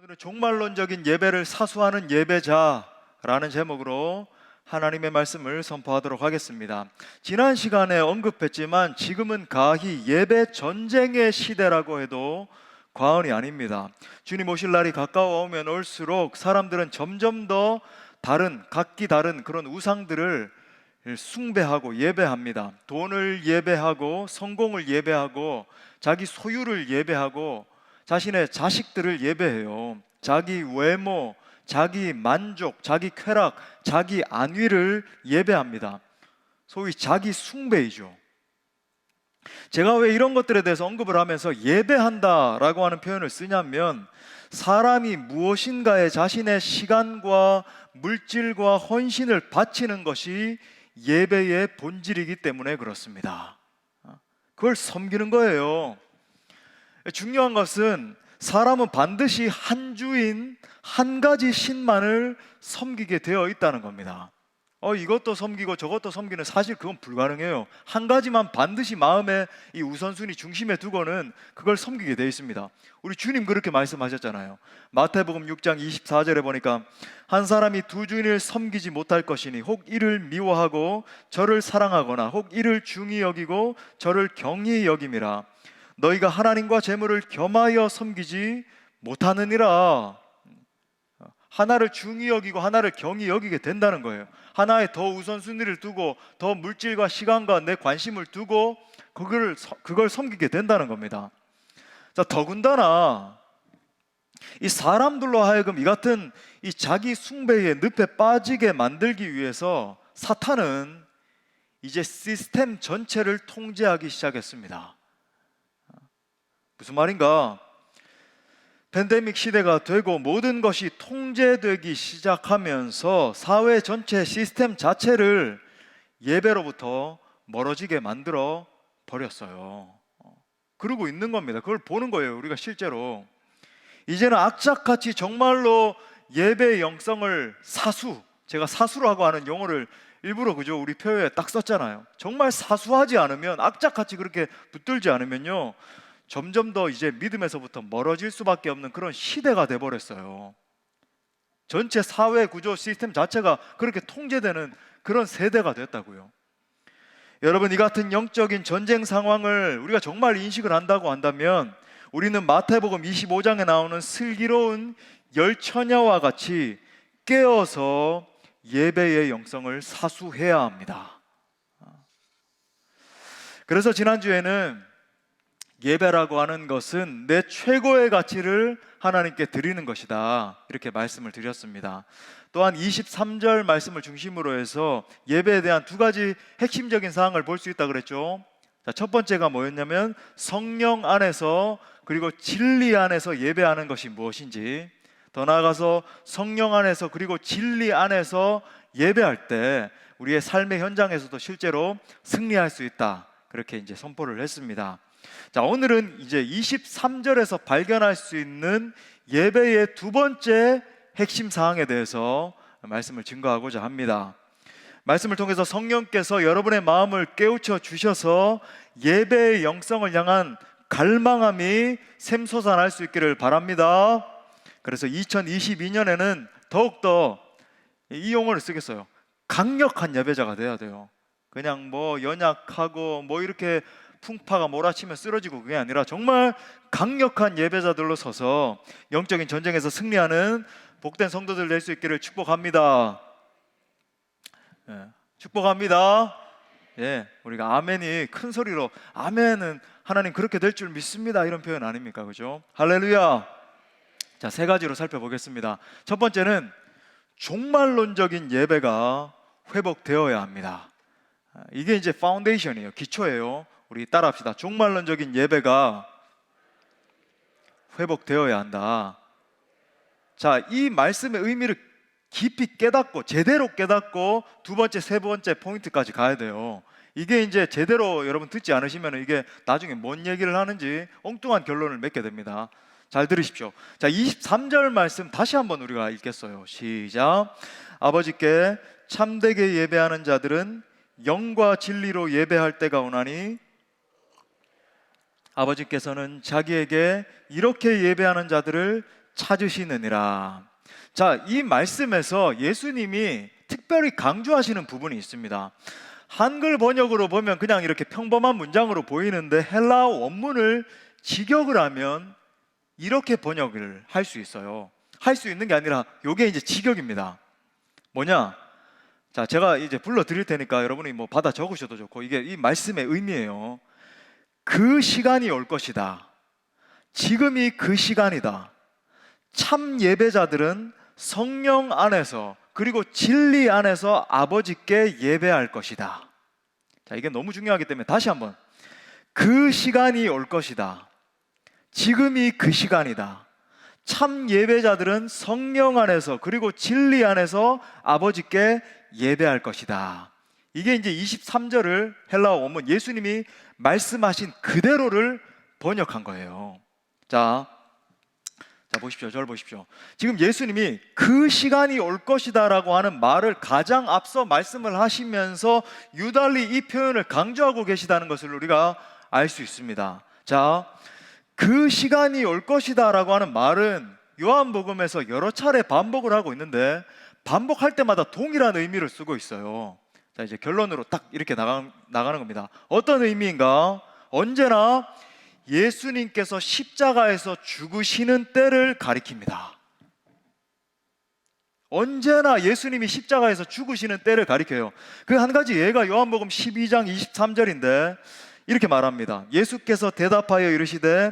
오늘은 종말론적인 예배를 사수하는 예배자라는 제목으로 하나님의 말씀을 선포하도록 하겠습니다. 지난 시간에 언급했지만 지금은 가히 예배 전쟁의 시대라고 해도 과언이 아닙니다. 주님 오실 날이 가까워오면 올수록 사람들은 점점 더 각기 다른 그런 우상들을 숭배하고 예배합니다. 돈을 예배하고 성공을 예배하고 자기 소유를 예배하고 자신의 자식들을 예배해요. 자기 외모, 자기 만족, 자기 쾌락, 자기 안위를 예배합니다. 소위 자기 숭배이죠. 제가 왜 이런 것들에 대해서 언급을 하면서 예배한다라고 하는 표현을 쓰냐면, 사람이 무엇인가에 자신의 시간과 물질과 헌신을 바치는 것이 예배의 본질이기 때문에 그렇습니다. 그걸 섬기는 거예요. 중요한 것은 사람은 반드시 한 주인, 한 가지 신만을 섬기게 되어 있다는 겁니다. 이것도 섬기고 저것도 섬기는, 사실 그건 불가능해요. 한 가지만 반드시 마음의 이 우선순위 중심에 두고는 그걸 섬기게 되어 있습니다. 우리 주님 그렇게 말씀하셨잖아요. 마태복음 6장 24절에 보니까 한 사람이 두 주인을 섬기지 못할 것이니 혹 이를 미워하고 저를 사랑하거나 혹 이를 중히 여기고 저를 경히 여김이라. 너희가 하나님과 재물을 겸하여 섬기지 못하느니라. 하나를 중히 여기고 하나를 경히 여기게 된다는 거예요. 하나에 더 우선순위를 두고 더 물질과 시간과 내 관심을 두고 그걸 섬기게 된다는 겁니다. 자, 더군다나 이 사람들로 하여금 이 같은 이 자기 숭배의 늪에 빠지게 만들기 위해서 사탄은 이제 시스템 전체를 통제하기 시작했습니다. 무슨 말인가? 팬데믹 시대가 되고 모든 것이 통제되기 시작하면서 사회 전체 시스템 자체를 예배로부터 멀어지게 만들어 버렸어요. 그러고 있는 겁니다. 그걸 보는 거예요, 우리가 실제로. 이제는 악착같이 정말로 예배의 영성을 제가 사수라고 하는 용어를 일부러 우리 표에 딱 썼잖아요. 정말 사수하지 않으면, 악착같이 그렇게 붙들지 않으면요, 점점 더 이제 믿음에서부터 멀어질 수밖에 없는 그런 시대가 돼버렸어요. 전체 사회 구조 시스템 자체가 그렇게 통제되는 그런 세대가 됐다고요. 여러분, 이 같은 영적인 전쟁 상황을 우리가 정말 인식을 한다고 한다면 우리는 마태복음 25장에 나오는 슬기로운 열처녀와 같이 깨어서 예배의 영성을 사수해야 합니다. 그래서 지난주에는 예배라고 하는 것은 내 최고의 가치를 하나님께 드리는 것이다, 이렇게 말씀을 드렸습니다. 또한 23절 말씀을 중심으로 해서 예배에 대한 두 가지 핵심적인 사항을 볼 수 있다고 그랬죠. 자, 첫 번째가 뭐였냐면 성령 안에서 그리고 진리 안에서 예배하는 것이 무엇인지, 더 나아가서 성령 안에서 그리고 진리 안에서 예배할 때 우리의 삶의 현장에서도 실제로 승리할 수 있다, 그렇게 이제 선포를 했습니다. 자, 오늘은 이제 23절에서 발견할 수 있는 예배의 두 번째 핵심 사항에 대해서 말씀을 증거하고자 합니다. 말씀을 통해서 성령께서 여러분의 마음을 깨우쳐 주셔서 예배의 영성을 향한 갈망함이 샘솟아날 수 있기를 바랍니다. 그래서 2022년에는 더욱더 이 용어를 쓰겠어요. 강력한 예배자가 돼야 돼요. 그냥 연약하고 이렇게 풍파가 몰아치면 쓰러지고 그게 아니라 정말 강력한 예배자들로 서서 영적인 전쟁에서 승리하는 복된 성도들 될 수 있기를 축복합니다. 축복합니다. 우리가 아멘이 큰 소리로, 아멘은 하나님 그렇게 될 줄 믿습니다, 이런 표현 아닙니까? 그죠? 할렐루야. 자, 세 가지로 살펴보겠습니다. 첫 번째는 종말론적인 예배가 회복되어야 합니다. 이게 이제 파운데이션이에요, 기초예요. 우리 따라합시다. 종말론적인 예배가 회복되어야 한다. 자, 이 말씀의 의미를 깊이 깨닫고, 제대로 깨닫고 두 번째, 세 번째 포인트까지 가야 돼요. 이게 이제 제대로 여러분 듣지 않으시면 이게 나중에 뭔 얘기를 하는지 엉뚱한 결론을 맺게 됩니다. 잘 들으십시오. 자, 23절 말씀 다시 한번 우리가 읽겠어요. 시작. 아버지께 참되게 예배하는 자들은 영과 진리로 예배할 때가 오나니 아버지께서는 자기에게 이렇게 예배하는 자들을 찾으시느니라. 자, 이 말씀에서 예수님이 특별히 강조하시는 부분이 있습니다. 한글 번역으로 보면 그냥 이렇게 평범한 문장으로 보이는데 헬라어 원문을 직역을 하면 이렇게 번역을 할 수 있어요. 할 수 있는 게 아니라 이게 이제 직역입니다. 뭐냐? 자, 제가 이제 불러 드릴 테니까 여러분이 뭐 받아 적으셔도 좋고, 이게 이 말씀의 의미예요. 그 시간이 올 것이다. 지금이 그 시간이다. 참 예배자들은 성령 안에서 그리고 진리 안에서 아버지께 예배할 것이다. 자, 이게 너무 중요하기 때문에 다시 한번, 그 시간이 올 것이다. 지금이 그 시간이다. 참 예배자들은 성령 안에서 그리고 진리 안에서 아버지께 예배할 것이다. 이게 이제 23절을 헬라어 원문 예수님이 말씀하신 그대로를 번역한 거예요. 자, 보십시오. 저를 보십시오. 지금 예수님이 그 시간이 올 것이다 라고 하는 말을 가장 앞서 말씀을 하시면서 유달리 이 표현을 강조하고 계시다는 것을 우리가 알 수 있습니다. 자, 그 시간이 올 것이다 라고 하는 말은 요한복음에서 여러 차례 반복을 하고 있는데, 반복할 때마다 동일한 의미를 쓰고 있어요. 자, 이제 결론으로 딱 이렇게 나가는 겁니다. 어떤 의미인가? 언제나 예수님께서 십자가에서 죽으시는 때를 가리킵니다. 언제나 예수님이 십자가에서 죽으시는 때를 가리켜요. 그 한 가지 예가 요한복음 12장 23절인데 이렇게 말합니다. 예수께서 대답하여 이르시되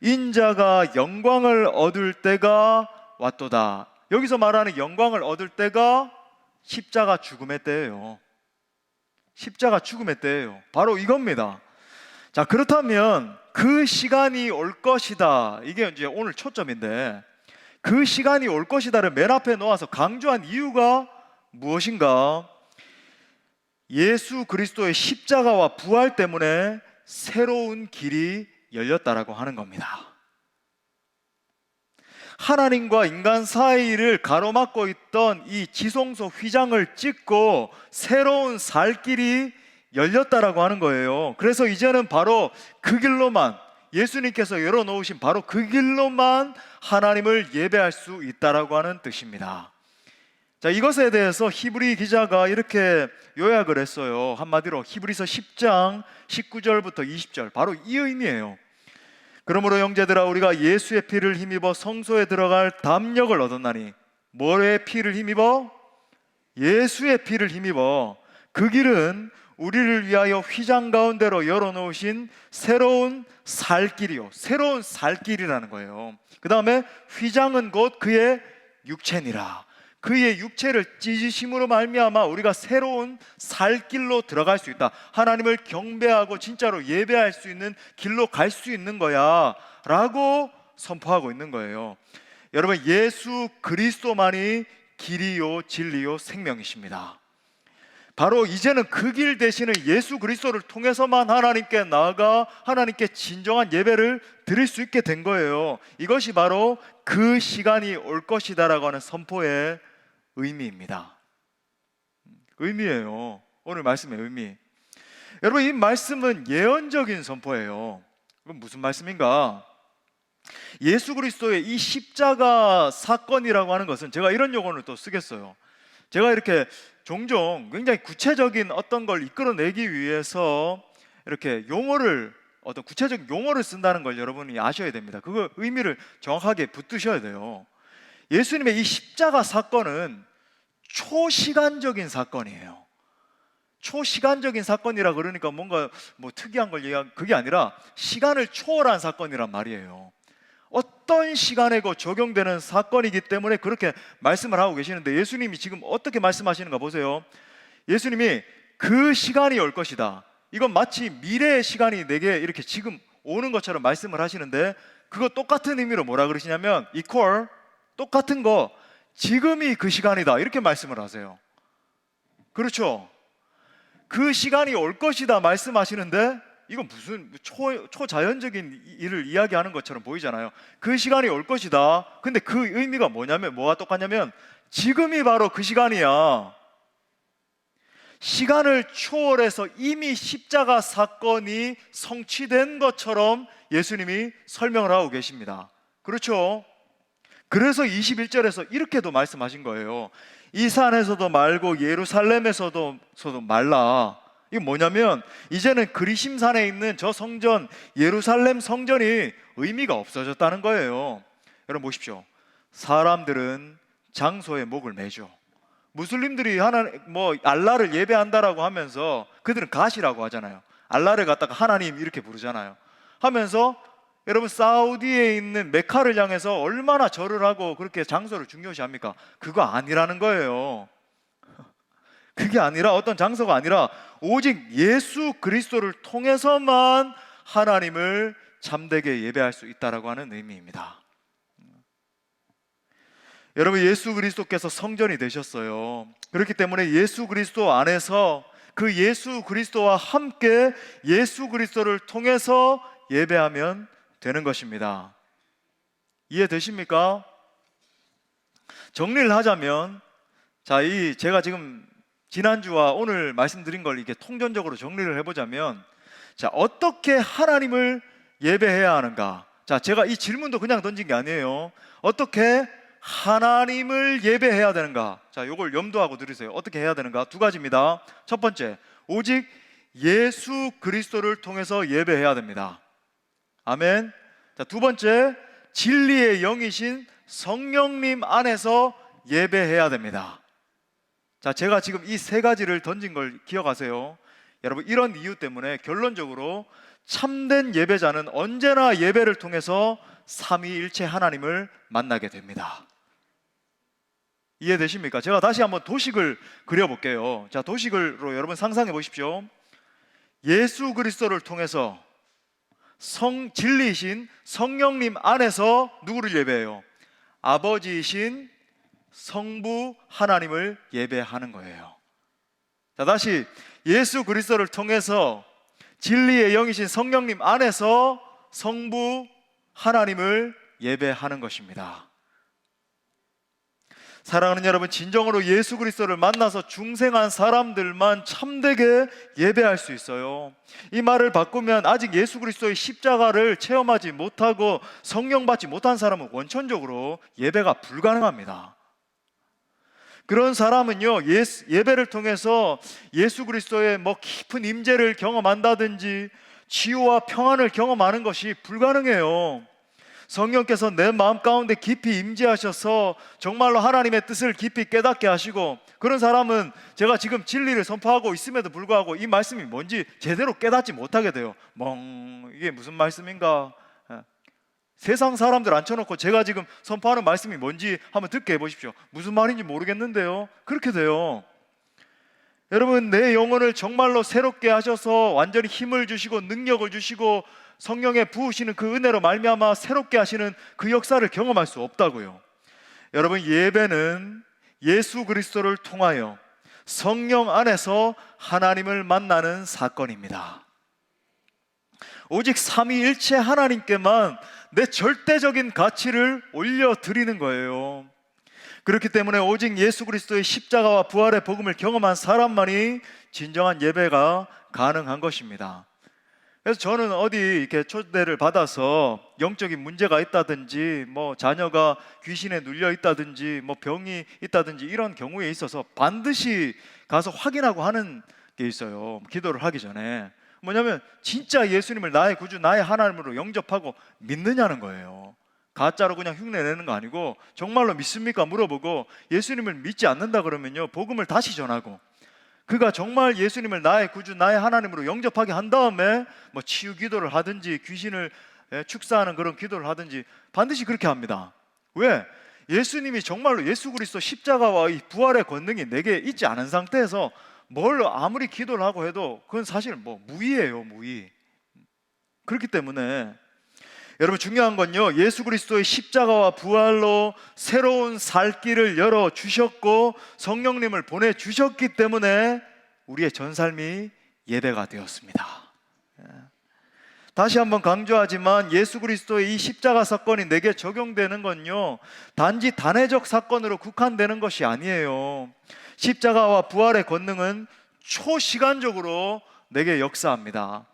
인자가 영광을 얻을 때가 왔도다. 여기서 말하는 영광을 얻을 때가 십자가 죽음의 때예요. 십자가 죽음의 때예요. 바로 이겁니다. 자, 그렇다면 그 시간이 올 것이다. 이게 이제 오늘 초점인데, 그 시간이 올 것이다를 맨 앞에 놓아서 강조한 이유가 무엇인가? 예수 그리스도의 십자가와 부활 때문에 새로운 길이 열렸다라고 하는 겁니다. 하나님과 인간 사이를 가로막고 있던 이 지성소 휘장을 찢고 새로운 살 길이 열렸다라고 하는 거예요. 그래서 이제는 바로 그 길로만, 예수님께서 열어놓으신 바로 그 길로만 하나님을 예배할 수 있다라고 하는 뜻입니다. 자, 이것에 대해서 히브리 기자가 이렇게 요약을 했어요. 한마디로 히브리서 10장 19절부터 20절, 바로 이 의미예요. 그러므로 형제들아, 우리가 예수의 피를 힘입어 성소에 들어갈 담력을 얻었나니. 뭐의 피를 힘입어? 예수의 피를 힘입어. 그 길은 우리를 위하여 휘장 가운데로 열어놓으신 새로운 살길이요, 새로운 살길이라는 거예요. 그 다음에 휘장은 곧 그의 육체니라. 그의 육체를 찢으심으로 말미암아 우리가 새로운 살길로 들어갈 수 있다. 하나님을 경배하고 진짜로 예배할 수 있는 길로 갈 수 있는 거야 라고 선포하고 있는 거예요. 여러분, 예수 그리스도만이 길이요 진리요 생명이십니다. 바로 이제는 그 길 대신에 예수 그리스도를 통해서만 하나님께 나아가 하나님께 진정한 예배를 드릴 수 있게 된 거예요. 이것이 바로 그 시간이 올 것이다 라고 하는 선포의 의미입니다. 의미예요. 오늘 말씀의 의미. 여러분, 이 말씀은 예언적인 선포예요. 그럼 무슨 말씀인가? 예수 그리스도의 이 십자가 사건이라고 하는 것은, 제가 이런 용어를 또 쓰겠어요. 제가 이렇게 종종 굉장히 구체적인 어떤 걸 이끌어내기 위해서 이렇게 어떤 구체적인 용어를 쓴다는 걸 여러분이 아셔야 됩니다. 그 의미를 정확하게 붙드셔야 돼요. 예수님의 이 십자가 사건은 초시간적인 사건이에요. 초시간적인 사건이라 그러니까 뭔가 뭐 특이한 걸 얘기한 그게 아니라 시간을 초월한 사건이란 말이에요. 어떤 시간에고 적용되는 사건이기 때문에 그렇게 말씀을 하고 계시는데, 예수님이 지금 어떻게 말씀하시는가 보세요. 예수님이 그 시간이 올 것이다. 이건 마치 미래의 시간이 내게 이렇게 지금 오는 것처럼 말씀을 하시는데, 그거 똑같은 의미로 뭐라 그러시냐면 equal, 똑같은 거, 지금이 그 시간이다 이렇게 말씀을 하세요. 그렇죠? 그 시간이 올 것이다 말씀하시는데 이건 무슨 초자연적인 일을 이야기하는 것처럼 보이잖아요. 그 시간이 올 것이다. 근데 그 의미가 뭐냐면, 뭐가 똑같냐면 지금이 바로 그 시간이야. 시간을 초월해서 이미 십자가 사건이 성취된 것처럼 예수님이 설명을 하고 계십니다. 그렇죠? 그래서 21절에서 이렇게도 말씀하신 거예요. 이 산에서도 말고 예루살렘에서도 말라. 이게 뭐냐면 이제는 그리심산에 있는 저 성전, 예루살렘 성전이 의미가 없어졌다는 거예요. 여러분 보십시오. 사람들은 장소에 목을 매죠. 무슬림들이 알라를 예배한다라고 하면서 그들은 가시라고 하잖아요. 알라를 갖다가 하나님 이렇게 부르잖아요. 하면서 여러분 사우디에 있는 메카를 향해서 얼마나 절을 하고 그렇게 장소를 중요시합니까? 그거 아니라는 거예요. 그게 아니라 어떤 장소가 아니라 오직 예수 그리스도를 통해서만 하나님을 참되게 예배할 수 있다라고 하는 의미입니다. 여러분 예수 그리스도께서 성전이 되셨어요. 그렇기 때문에 예수 그리스도 안에서 그 예수 그리스도와 함께 예수 그리스도를 통해서 예배하면 되는 것입니다. 이해되십니까? 정리를 하자면 제가 지금 지난주와 오늘 말씀드린 걸 이렇게 통전적으로 정리를 해보자면 어떻게 하나님을 예배해야 하는가? 제가 이 질문도 그냥 던진 게 아니에요. 어떻게 하나님을 예배해야 되는가? 이걸 염두하고 들으세요. 어떻게 해야 되는가? 두 가지입니다. 첫 번째, 오직 예수 그리스도를 통해서 예배해야 됩니다. 아멘. 두 번째, 진리의 영이신 성령님 안에서 예배해야 됩니다. 제가 지금 이 세 가지를 던진 걸 기억하세요. 여러분 이런 이유 때문에 결론적으로 참된 예배자는 언제나 예배를 통해서 삼위일체 하나님을 만나게 됩니다. 이해되십니까? 제가 다시 한번 도식을 그려볼게요. 도식으로 여러분 상상해 보십시오. 예수 그리스도를 통해서 진리이신 성령님 안에서 누구를 예배해요? 아버지이신 성부 하나님을 예배하는 거예요. 다시 예수 그리스도를 통해서 진리의 영이신 성령님 안에서 성부 하나님을 예배하는 것입니다. 사랑하는 여러분, 진정으로 예수 그리스도를 만나서 중생한 사람들만 참되게 예배할 수 있어요. 이 말을 바꾸면 아직 예수 그리스도의 십자가를 체험하지 못하고 성령 받지 못한 사람은 원천적으로 예배가 불가능합니다. 그런 사람은요, 예배를 통해서 예수 그리스도의 깊은 임재를 경험한다든지 치유와 평안을 경험하는 것이 불가능해요. 성령께서 내 마음 가운데 깊이 임재하셔서 정말로 하나님의 뜻을 깊이 깨닫게 하시고, 그런 사람은 제가 지금 진리를 선포하고 있음에도 불구하고 이 말씀이 뭔지 제대로 깨닫지 못하게 돼요. 이게 무슨 말씀인가? 세상 사람들 앉혀놓고 제가 지금 선포하는 말씀이 뭔지 한번 듣게 해보십시오. 무슨 말인지 모르겠는데요. 그렇게 돼요. 여러분, 내 영혼을 정말로 새롭게 하셔서 완전히 힘을 주시고 능력을 주시고 성령의 부으시는 그 은혜로 말미암아 새롭게 하시는 그 역사를 경험할 수 없다고요. 여러분, 예배는 예수 그리스도를 통하여 성령 안에서 하나님을 만나는 사건입니다. 오직 삼위일체 하나님께만 내 절대적인 가치를 올려드리는 거예요. 그렇기 때문에 오직 예수 그리스도의 십자가와 부활의 복음을 경험한 사람만이 진정한 예배가 가능한 것입니다. 그래서 저는 어디 이렇게 초대를 받아서 영적인 문제가 있다든지 자녀가 귀신에 눌려 있다든지 병이 있다든지 이런 경우에 있어서 반드시 가서 확인하고 하는 게 있어요. 기도를 하기 전에. 뭐냐면 진짜 예수님을 나의 구주, 나의 하나님으로 영접하고 믿느냐는 거예요. 가짜로 그냥 흉내내는 거 아니고 정말로 믿습니까? 물어보고, 예수님을 믿지 않는다 그러면요, 복음을 다시 전하고, 그가 정말 예수님을 나의 구주, 나의 하나님으로 영접하게 한 다음에 치유 기도를 하든지 귀신을 축사하는 그런 기도를 하든지 반드시 그렇게 합니다. 왜? 예수님이 정말로 예수 그리스도 십자가와 이 부활의 권능이 내게 있지 않은 상태에서 뭘 아무리 기도를 하고 해도 그건 사실 무의예요, 무의. 그렇기 때문에 여러분, 중요한 건요, 예수 그리스도의 십자가와 부활로 새로운 살 길을 열어주셨고 성령님을 보내주셨기 때문에 우리의 전삶이 예배가 되었습니다. 다시 한번 강조하지만 예수 그리스도의 이 십자가 사건이 내게 적용되는 건요, 단지 단회적 사건으로 국한되는 것이 아니에요. 십자가와 부활의 권능은 초시간적으로 내게 역사합니다.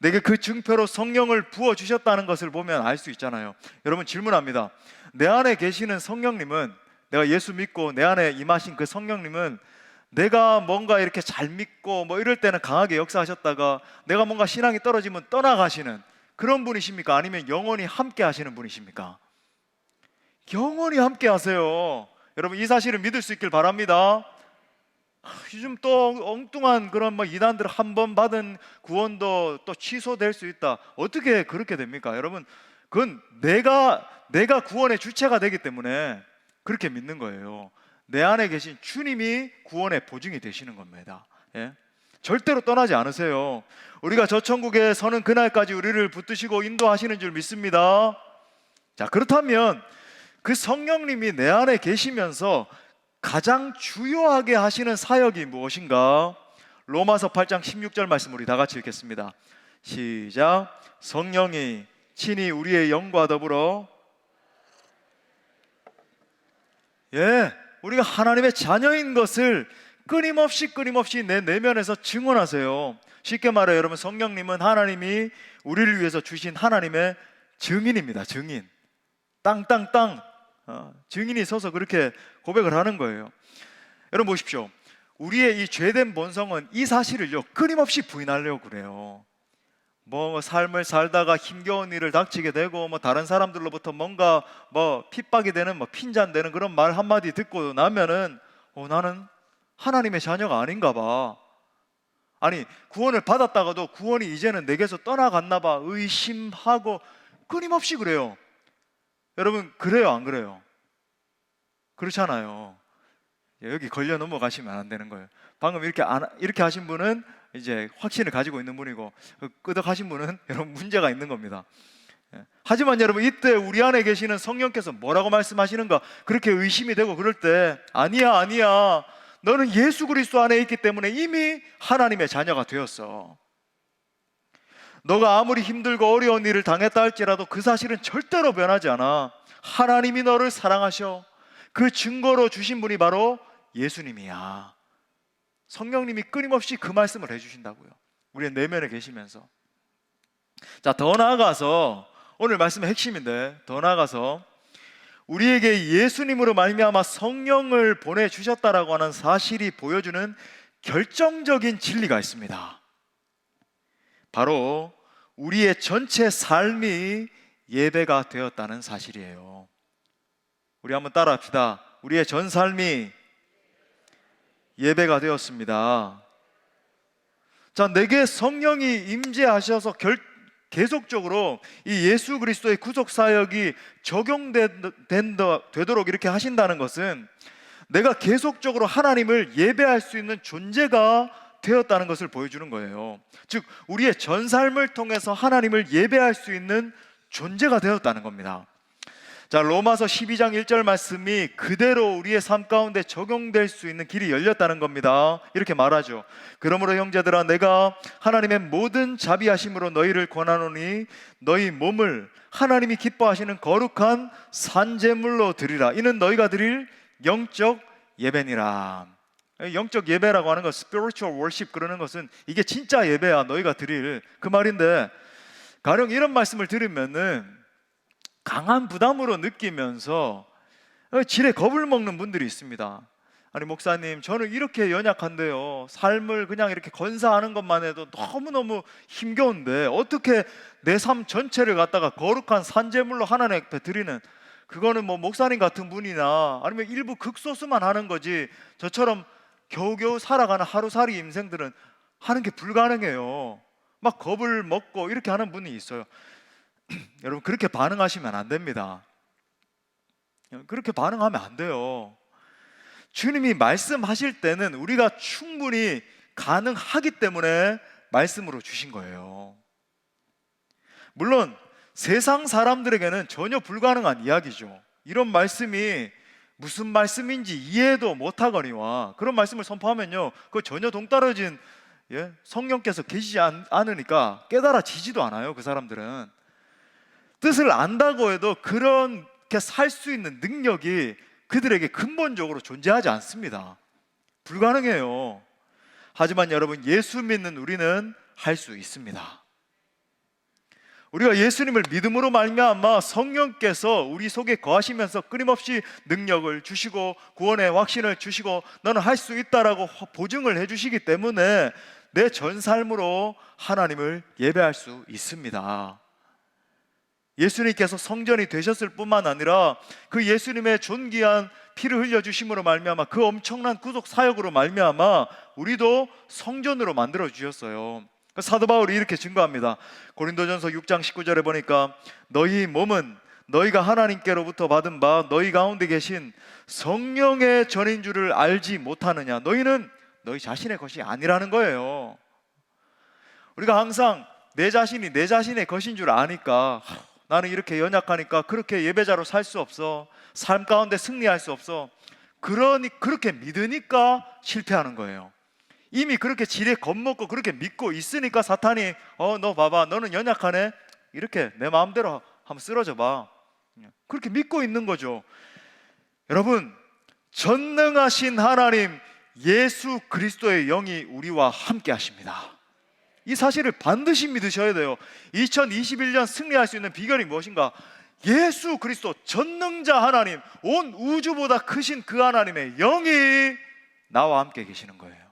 내게 그 증표로 성령을 부어주셨다는 것을 보면 알 수 있잖아요. 여러분 질문합니다. 내 안에 계시는 성령님은, 내가 예수 믿고 내 안에 임하신 그 성령님은 내가 뭔가 이렇게 잘 믿고 뭐 이럴 때는 강하게 역사하셨다가 내가 뭔가 신앙이 떨어지면 떠나가시는 그런 분이십니까? 아니면 영원히 함께 하시는 분이십니까? 영원히 함께 하세요. 여러분 이 사실을 믿을 수 있길 바랍니다. 요즘 또 엉뚱한 그런 뭐 이단들 한 번 받은 구원도 또 취소될 수 있다. 어떻게 그렇게 됩니까? 여러분 그건 내가 구원의 주체가 되기 때문에 그렇게 믿는 거예요. 내 안에 계신 주님이 구원의 보증이 되시는 겁니다. 예? 절대로 떠나지 않으세요. 우리가 저 천국에 서는 그날까지 우리를 붙드시고 인도하시는 줄 믿습니다. 자, 그렇다면 그 성령님이 내 안에 계시면서 가장 주요하게 하시는 사역이 무엇인가? 로마서 8장 16절 말씀 우리 다 같이 읽겠습니다. 시작. 성령이 친히 우리의 영과 더불어, 우리가 하나님의 자녀인 것을 끊임없이 내 내면에서 증언하세요. 쉽게 말해 여러분, 성령님은 하나님이 우리를 위해서 주신 하나님의 증인입니다. 증인. 땅 증인이 서서 그렇게 고백을 하는 거예요. 여러분 보십시오. 우리의 이 죄된 본성은 이 사실을요 끊임없이 부인하려고 그래요. 뭐 삶을 살다가 힘겨운 일을 닥치게 되고 뭐 다른 사람들로부터 뭔가 뭐 핍박이 되는 뭐 핀잔되는 그런 말 한마디 듣고 나면은 나는 하나님의 자녀가 아닌가 봐. 아니 구원을 받았다가도 구원이 이제는 내게서 떠나갔나 봐 의심하고 끊임없이 그래요. 여러분 그래요 안 그래요? 그렇잖아요. 여기 걸려 넘어가시면 안 되는 거예요. 방금 이렇게 하신 분은 이제 확신을 가지고 있는 분이고 끄덕하신 분은 여러분 문제가 있는 겁니다. 하지만 여러분 이때 우리 안에 계시는 성령께서 뭐라고 말씀하시는가 그렇게 의심이 되고 그럴 때 아니야 너는 예수 그리스도 안에 있기 때문에 이미 하나님의 자녀가 되었어. 너가 아무리 힘들고 어려운 일을 당했다 할지라도 그 사실은 절대로 변하지 않아. 하나님이 너를 사랑하셔. 그 증거로 주신 분이 바로 예수님이야. 성령님이 끊임없이 그 말씀을 해주신다고요. 우리의 내면에 계시면서. 자, 더 나아가서 오늘 말씀의 핵심인데, 더 나아가서 우리에게 예수님으로 말미암아 성령을 보내주셨다라고 하는 사실이 보여주는 결정적인 진리가 있습니다. 바로 우리의 전체 삶이 예배가 되었다는 사실이에요. 우리 한번 따라합시다. 우리의 전 삶이 예배가 되었습니다. 자, 내게 성령이 임재하셔서 계속적으로 이 예수 그리스도의 구속 사역이 적용되도록 이렇게 하신다는 것은 내가 계속적으로 하나님을 예배할 수 있는 존재가 되었다는 것을 보여주는 거예요. 즉 우리의 전 삶을 통해서 하나님을 예배할 수 있는 존재가 되었다는 겁니다. 자, 로마서 12장 1절 말씀이 그대로 우리의 삶 가운데 적용될 수 있는 길이 열렸다는 겁니다. 이렇게 말하죠. 그러므로 형제들아 내가 하나님의 모든 자비하심으로 너희를 권하노니 너희 몸을 하나님이 기뻐하시는 거룩한 산제물로 드리라. 이는 너희가 드릴 영적 예배니라. 영적 예배라고 하는 것, spiritual worship 그러는 것은 이게 진짜 예배야 너희가 드릴 그 말인데, 가령 이런 말씀을 들으면은 강한 부담으로 느끼면서 지레 겁을 먹는 분들이 있습니다. 아니 목사님 저는 이렇게 연약한데요, 삶을 그냥 이렇게 건사하는 것만 해도 너무너무 힘겨운데 어떻게 내 삶 전체를 갖다가 거룩한 산제물로 하나님 앞에 드리는, 그거는 뭐 목사님 같은 분이나 아니면 일부 극소수만 하는 거지 저처럼 겨우겨우 살아가는 하루살이 인생들은 하는 게 불가능해요. 막 겁을 먹고 이렇게 하는 분이 있어요. 여러분 그렇게 반응하시면 안 됩니다. 그렇게 반응하면 안 돼요. 주님이 말씀하실 때는 우리가 충분히 가능하기 때문에 말씀으로 주신 거예요. 물론 세상 사람들에게는 전혀 불가능한 이야기죠. 이런 말씀이 무슨 말씀인지 이해도 못하거니와 그런 말씀을 선포하면요 그거 전혀 동떨어진 성령께서 계시지 않으니까 깨달아지지도 않아요. 그 사람들은 뜻을 안다고 해도 그렇게 살 수 있는 능력이 그들에게 근본적으로 존재하지 않습니다. 불가능해요. 하지만 여러분 예수 믿는 우리는 할 수 있습니다. 우리가 예수님을 믿음으로 말미암아 성령께서 우리 속에 거하시면서 끊임없이 능력을 주시고 구원의 확신을 주시고 너는 할 수 있다라고 보증을 해주시기 때문에 내 전 삶으로 하나님을 예배할 수 있습니다. 예수님께서 성전이 되셨을 뿐만 아니라 그 예수님의 존귀한 피를 흘려주심으로 말미암아 그 엄청난 구속 사역으로 말미암아 우리도 성전으로 만들어 주셨어요. 사도 바울이 이렇게 증거합니다. 고린도전서 6장 19절에 보니까 너희 몸은 너희가 하나님께로부터 받은 바 너희 가운데 계신 성령의 전인 줄을 알지 못하느냐. 너희는 너희 자신의 것이 아니라는 거예요. 우리가 항상 내 자신이 내 자신의 것인 줄 아니까 나는 이렇게 연약하니까 그렇게 예배자로 살 수 없어, 삶 가운데 승리할 수 없어, 그렇게 믿으니까 실패하는 거예요. 이미 그렇게 지레 겁먹고 그렇게 믿고 있으니까 사탄이 너 봐봐, 너는 연약하네, 이렇게 내 마음대로 한번 쓰러져 봐, 그렇게 믿고 있는 거죠. 여러분, 전능하신 하나님 예수 그리스도의 영이 우리와 함께 하십니다. 이 사실을 반드시 믿으셔야 돼요. 2021년 승리할 수 있는 비결이 무엇인가? 예수 그리스도 전능자 하나님, 온 우주보다 크신 그 하나님의 영이 나와 함께 계시는 거예요.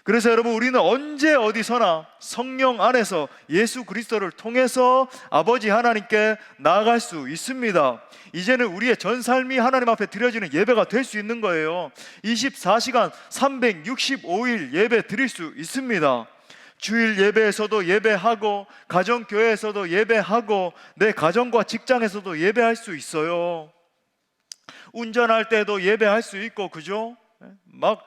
그래서 여러분, 우리는 언제 어디서나 성령 안에서 예수 그리스도를 통해서 아버지 하나님께 나아갈 수 있습니다. 이제는 우리의 전 삶이 하나님 앞에 드려지는 예배가 될 수 있는 거예요. 24시간 365일 예배 드릴 수 있습니다. 주일 예배에서도 예배하고, 가정교회에서도 예배하고, 내 가정과 직장에서도 예배할 수 있어요. 운전할 때도 예배할 수 있고, 그죠? 막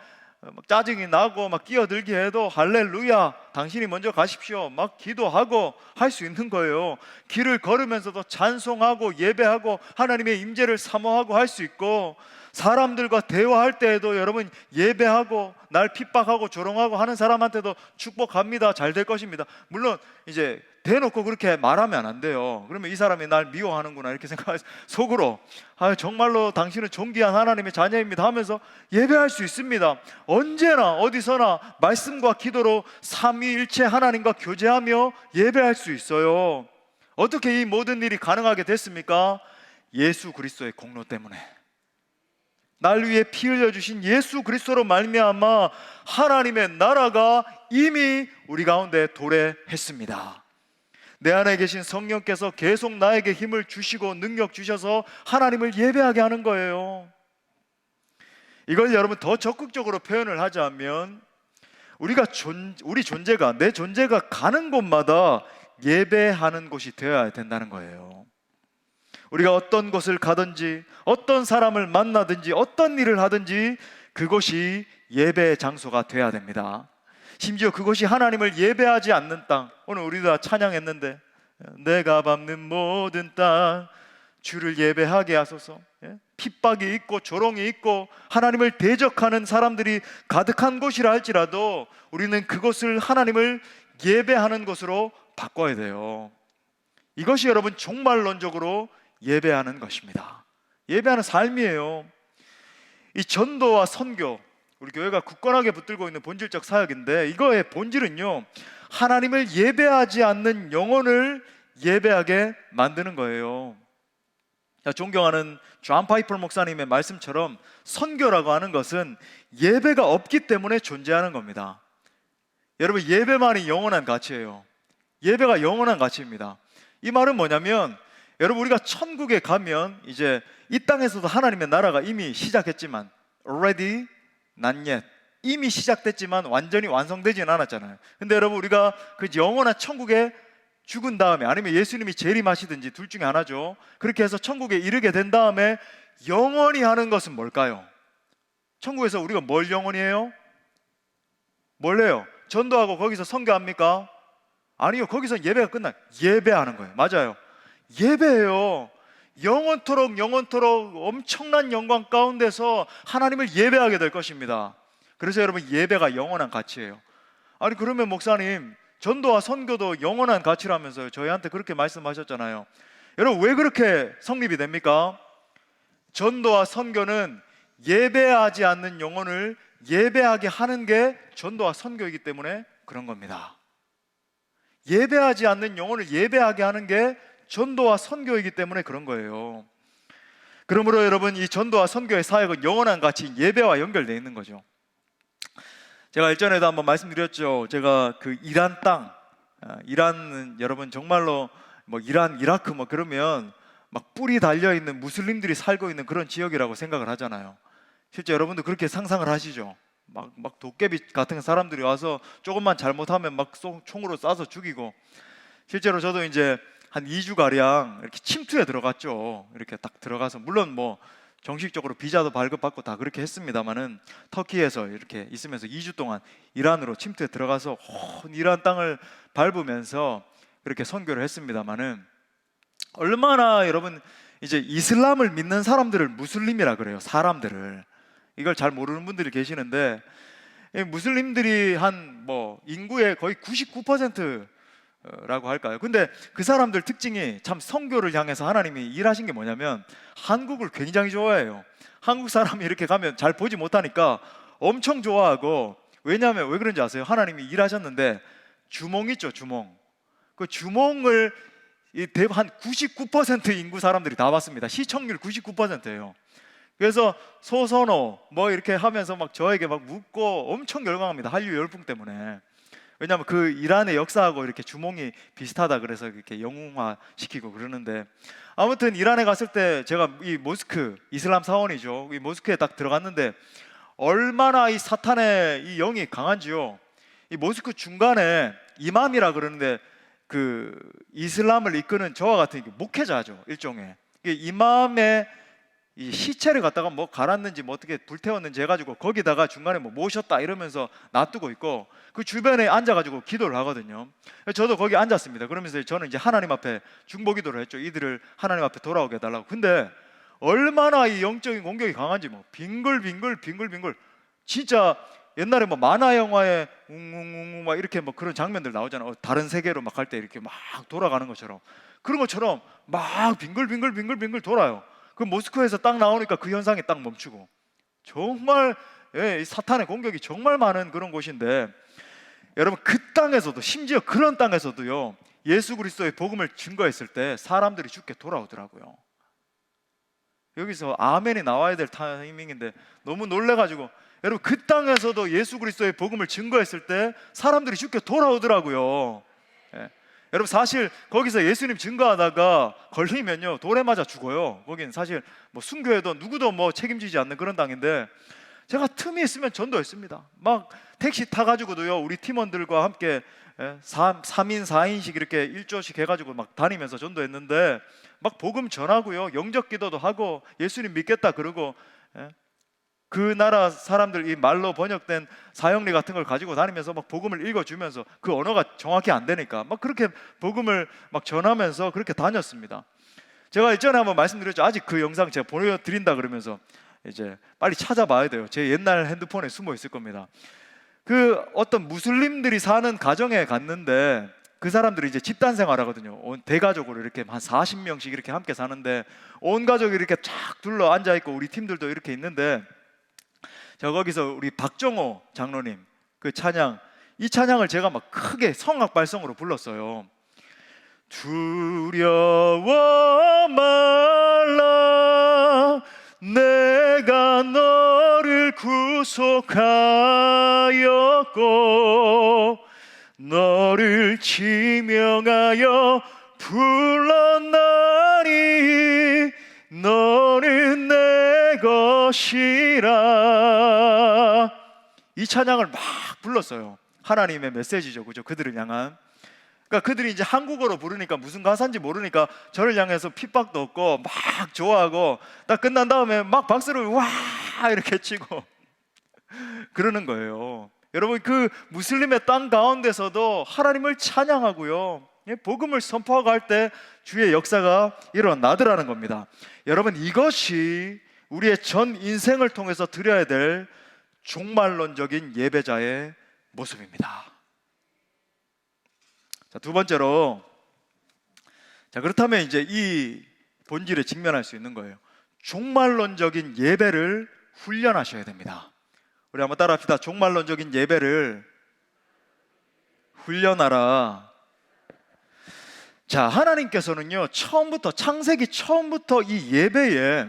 짜증이 나고 막 끼어들게 해도 할렐루야, 당신이 먼저 가십시오, 막 기도하고 할 수 있는 거예요. 길을 걸으면서도 찬송하고 예배하고 하나님의 임재를 사모하고 할 수 있고, 사람들과 대화할 때에도 여러분 예배하고, 날 핍박하고 조롱하고 하는 사람한테도 축복합니다, 잘 될 것입니다. 물론 이제 대놓고 그렇게 말하면 안 돼요. 그러면 이 사람이 날 미워하는구나 이렇게 생각해서 속으로 정말로 당신은 존귀한 하나님의 자녀입니다 하면서 예배할 수 있습니다. 언제나 어디서나 말씀과 기도로 삼위일체 하나님과 교제하며 예배할 수 있어요. 어떻게 이 모든 일이 가능하게 됐습니까? 예수 그리스도의 공로 때문에. 날 위해 피 흘려주신 예수 그리스도로 말미암아 하나님의 나라가 이미 우리 가운데 도래했습니다. 내 안에 계신 성령께서 계속 나에게 힘을 주시고 능력 주셔서 하나님을 예배하게 하는 거예요. 이걸 여러분 더 적극적으로 표현을 하자면 우리 존재가, 내 존재가 가는 곳마다 예배하는 곳이 되어야 된다는 거예요. 우리가 어떤 곳을 가든지 어떤 사람을 만나든지 어떤 일을 하든지 그곳이 예배의 장소가 되어야 됩니다. 심지어 그것이 하나님을 예배하지 않는 땅, 오늘 우리가 찬양했는데 내가 밟는 모든 땅 주를 예배하게 하소서. 핍박이 있고 조롱이 있고 하나님을 대적하는 사람들이 가득한 곳이라 할지라도 우리는 그곳을 하나님을 예배하는 곳으로 바꿔야 돼요. 이것이 여러분 종말론적으로 예배하는 것입니다. 예배하는 삶이에요. 이 전도와 선교, 우리 교회가 굳건하게 붙들고 있는 본질적 사역인데, 이거의 본질은요, 하나님을 예배하지 않는 영혼을 예배하게 만드는 거예요. 존경하는 존 파이퍼 목사님의 말씀처럼 선교라고 하는 것은 예배가 없기 때문에 존재하는 겁니다. 여러분, 예배만이 영원한 가치예요. 예배가 영원한 가치입니다. 이 말은 뭐냐면, 여러분, 우리가 천국에 가면 이제 이 땅에서도 하나님의 나라가 이미 시작했지만 already not yet, 이미 시작됐지만 완전히 완성되지는 않았잖아요. 근데 여러분, 우리가 그 영원한 천국에 죽은 다음에, 아니면 예수님이 재림하시든지 둘 중에 하나죠, 그렇게 해서 천국에 이르게 된 다음에 영원히 하는 것은 뭘까요? 천국에서 우리가 뭘 영원히 해요? 뭘 해요? 전도하고 거기서 선교합니까? 아니요, 거기서 예배가 끝나요. 예배하는 거예요. 맞아요, 예배예요. 영원토록 엄청난 영광 가운데서 하나님을 예배하게 될 것입니다. 그래서 여러분, 예배가 영원한 가치예요. 아니, 그러면 목사님, 전도와 선교도 영원한 가치라면서요, 저희한테 그렇게 말씀하셨잖아요. 여러분, 왜 그렇게 성립이 됩니까? 전도와 선교는 예배하지 않는 영혼을 예배하게 하는 게 전도와 선교이기 때문에 그런 겁니다. 예배하지 않는 영혼을 예배하게 하는 게 전도와 선교이기 때문에 그런 거예요. 그러므로 여러분, 이 전도와 선교의 사역은 영원한 가치인 예배와 연결되어 있는 거죠. 제가 일전에도 한번 말씀드렸죠. 제가 그 이란 땅, 이란은 여러분 정말로 뭐 이란, 이라크 뭐 그러면 막 뿔이 달려 있는 무슬림들이 살고 있는 그런 지역이라고 생각을 하잖아요. 실제 여러분도 그렇게 상상을 하시죠. 막 도깨비 같은 사람들이 와서 조금만 잘못하면 막 총으로 쏴서 죽이고, 실제로 저도 이제 한 2주 가량 이렇게 침투에 들어갔죠. 이렇게 딱 들어가서, 물론 뭐 정식적으로 비자도 발급받고 다 그렇게 했습니다만은, 터키에서 이렇게 있으면서 2주 동안 이란으로 침투에 들어가서 이란 땅을 밟으면서 그렇게 선교를 했습니다만은, 얼마나 여러분, 이제 이슬람을 믿는 사람들을 무슬림이라 그래요. 사람들을. 이걸 잘 모르는 분들이 계시는데, 이 무슬림들이 한 뭐 인구의 거의 99%라고 할까요? 근데 그 사람들 특징이 참 선교를 향해서 하나님이 일하신 게 뭐냐면, 한국을 굉장히 좋아해요. 한국 사람이 이렇게 가면 잘 보지 못하니까 엄청 좋아하고, 왜냐하면 왜 그런지 아세요? 하나님이 일하셨는데 주몽 있죠, 주몽. 그 주몽을 한 99% 인구 사람들이 다 봤습니다. 시청률 99%예요. 그래서 소선호 뭐 이렇게 하면서 막 저에게 막 묻고 엄청 열광합니다. 한류 열풍 때문에. 왜냐하면 그 이란의 역사하고 이렇게 주몽이 비슷하다 그래서 이렇게 영웅화 시키고 그러는데, 아무튼 이란에 갔을 때 제가 이 모스크, 이슬람 사원이죠, 이 모스크에 딱 들어갔는데 얼마나 이 사탄의 이 영이 강한지요. 이 모스크 중간에 이맘이라 그러는데, 그 이슬람을 이끄는 저와 같은 목회자죠, 일종의. 이맘의 이 시체를 갖다가 뭐 갈았는지 뭐 어떻게 불태웠는지 해가지고 거기다가 중간에 뭐 모셨다 이러면서 놔두고 있고, 그 주변에 앉아가지고 기도를 하거든요. 저도 거기 앉았습니다. 그러면서 저는 이제 하나님 앞에 중보기도를 했죠. 이들을 하나님 앞에 돌아오게 해달라고. 근데 얼마나 이 영적인 공격이 강한지, 뭐 빙글빙글 진짜 옛날에 뭐 만화 영화에 웅웅웅 막 이렇게 뭐 그런 장면들 나오잖아요. 다른 세계로 막 갈 때 이렇게 막 돌아가는 것처럼, 그런 것처럼 막 빙글빙글 돌아요. 그 모스크에서 딱 나오니까 그 현상이 딱 멈추고, 정말 사탄의 공격이 정말 많은 그런 곳인데, 여러분 그 땅에서도, 심지어 그런 땅에서도요, 예수 그리스도의 복음을 증거했을 때 사람들이 죽게 돌아오더라고요. 여기서 아멘이 나와야 될 타이밍인데 너무 놀래가지고, 여러분 그 땅에서도 예수 그리스도의 복음을 증거했을 때 사람들이 죽게 돌아오더라고요. 여러분 사실 거기서 예수님 증거하다가 걸리면요, 돌에 맞아 죽어요. 거긴 사실 뭐 순교해도 누구도 뭐 책임지지 않는 그런 당인데, 제가 틈이 있으면 전도했습니다. 막 택시 타가지고도요, 우리 팀원들과 함께 3인 4인씩 이렇게 1조씩 해가지고 막 다니면서 전도했는데, 막 복음 전하고요, 영적 기도도 하고 예수님 믿겠다 그러고, 그 나라 사람들 이 말로 번역된 사형리 같은 걸 가지고 다니면서 막 복음을 읽어주면서, 그 언어가 정확히 안 되니까 막 그렇게 복음을 막 전하면서 그렇게 다녔습니다. 제가 일전에 한번 말씀드렸죠. 아직 그 영상 제가 보여드린다 그러면서 이제 빨리 찾아봐야 돼요. 제 옛날 핸드폰에 숨어 있을 겁니다. 그 어떤 무슬림들이 사는 가정에 갔는데, 그 사람들이 이제 집단 생활하거든요. 온 대가족으로 이렇게 한 40명씩 이렇게 함께 사는데, 온 가족이 이렇게 쫙 둘러 앉아 있고 우리 팀들도 이렇게 있는데, 저 거기서 우리 박정호 장로님 그 찬양, 이 찬양을 제가 막 크게 성악 발성으로 불렀어요. 두려워 말라, 내가 너를 구속하였고 너를 지명하여 불렀나니 너는 내 것이라. 이 찬양을 막 불렀어요. 하나님의 메시지죠, 그죠? 그들을 향한. 그러니까 그들이 이제 한국어로 부르니까 무슨 가사인지 모르니까 저를 향해서 핍박도 없고 막 좋아하고, 딱 끝난 다음에 막 박수를 와 이렇게 치고 그러는 거예요. 여러분 그 무슬림의 땅 가운데서도 하나님을 찬양하고요, 복음을 선포하고 할 때 주의 역사가 일어나더라는 겁니다. 여러분 이것이 우리의 전 인생을 통해서 드려야 될 종말론적인 예배자의 모습입니다. 자, 두 번째로, 자 그렇다면 이제 이 본질에 직면할 수 있는 거예요. 종말론적인 예배를 훈련하셔야 됩니다. 우리 한번 따라합시다. 종말론적인 예배를 훈련하라. 자, 하나님께서는요, 창세기 처음부터 이 예배에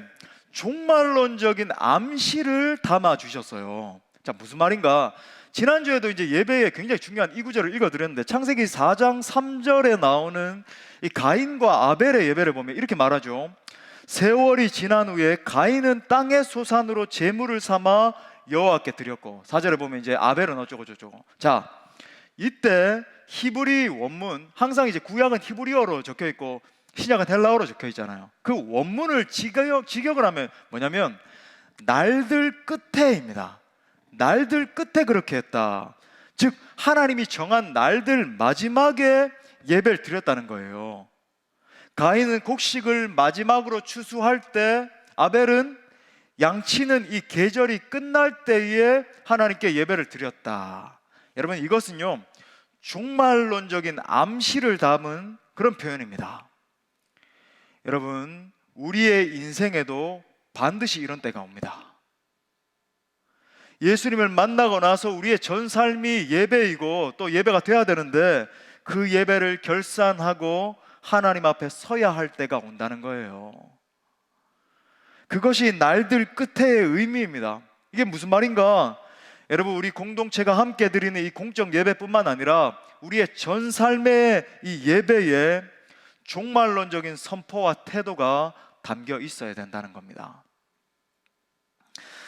종말론적인 암시를 담아 주셨어요. 자, 무슨 말인가? 지난주에도 이제 예배에 굉장히 중요한 이 구절을 읽어드렸는데, 창세기 4장 3절에 나오는 이 가인과 아벨의 예배를 보면 이렇게 말하죠. 세월이 지난 후에 가인은 땅의 소산으로 제물을 삼아 여호와께 드렸고, 4절에 보면 이제 아벨은 어쩌고 저쩌고. 자, 이때 히브리 원문, 항상 이제 구약은 히브리어로 적혀 있고 신약은 헬라어로 적혀 있잖아요. 그 원문을 직역을 하면 뭐냐면 날들 끝에입니다. 날들 끝에 그렇게 했다. 즉 하나님이 정한 날들 마지막에 예배를 드렸다는 거예요. 가인은 곡식을 마지막으로 추수할 때, 아벨은 양치는 이 계절이 끝날 때에 하나님께 예배를 드렸다. 여러분, 이것은요 종말론적인 암시를 담은 그런 표현입니다. 여러분, 우리의 인생에도 반드시 이런 때가 옵니다. 예수님을 만나고 나서 우리의 전 삶이 예배이고 또 예배가 돼야 되는데, 그 예배를 결산하고 하나님 앞에 서야 할 때가 온다는 거예요. 그것이 날들 끝의 의미입니다. 이게 무슨 말인가? 여러분, 우리 공동체가 함께 드리는 이 공적 예배뿐만 아니라 우리의 전 삶의 이 예배에 종말론적인 선포와 태도가 담겨 있어야 된다는 겁니다.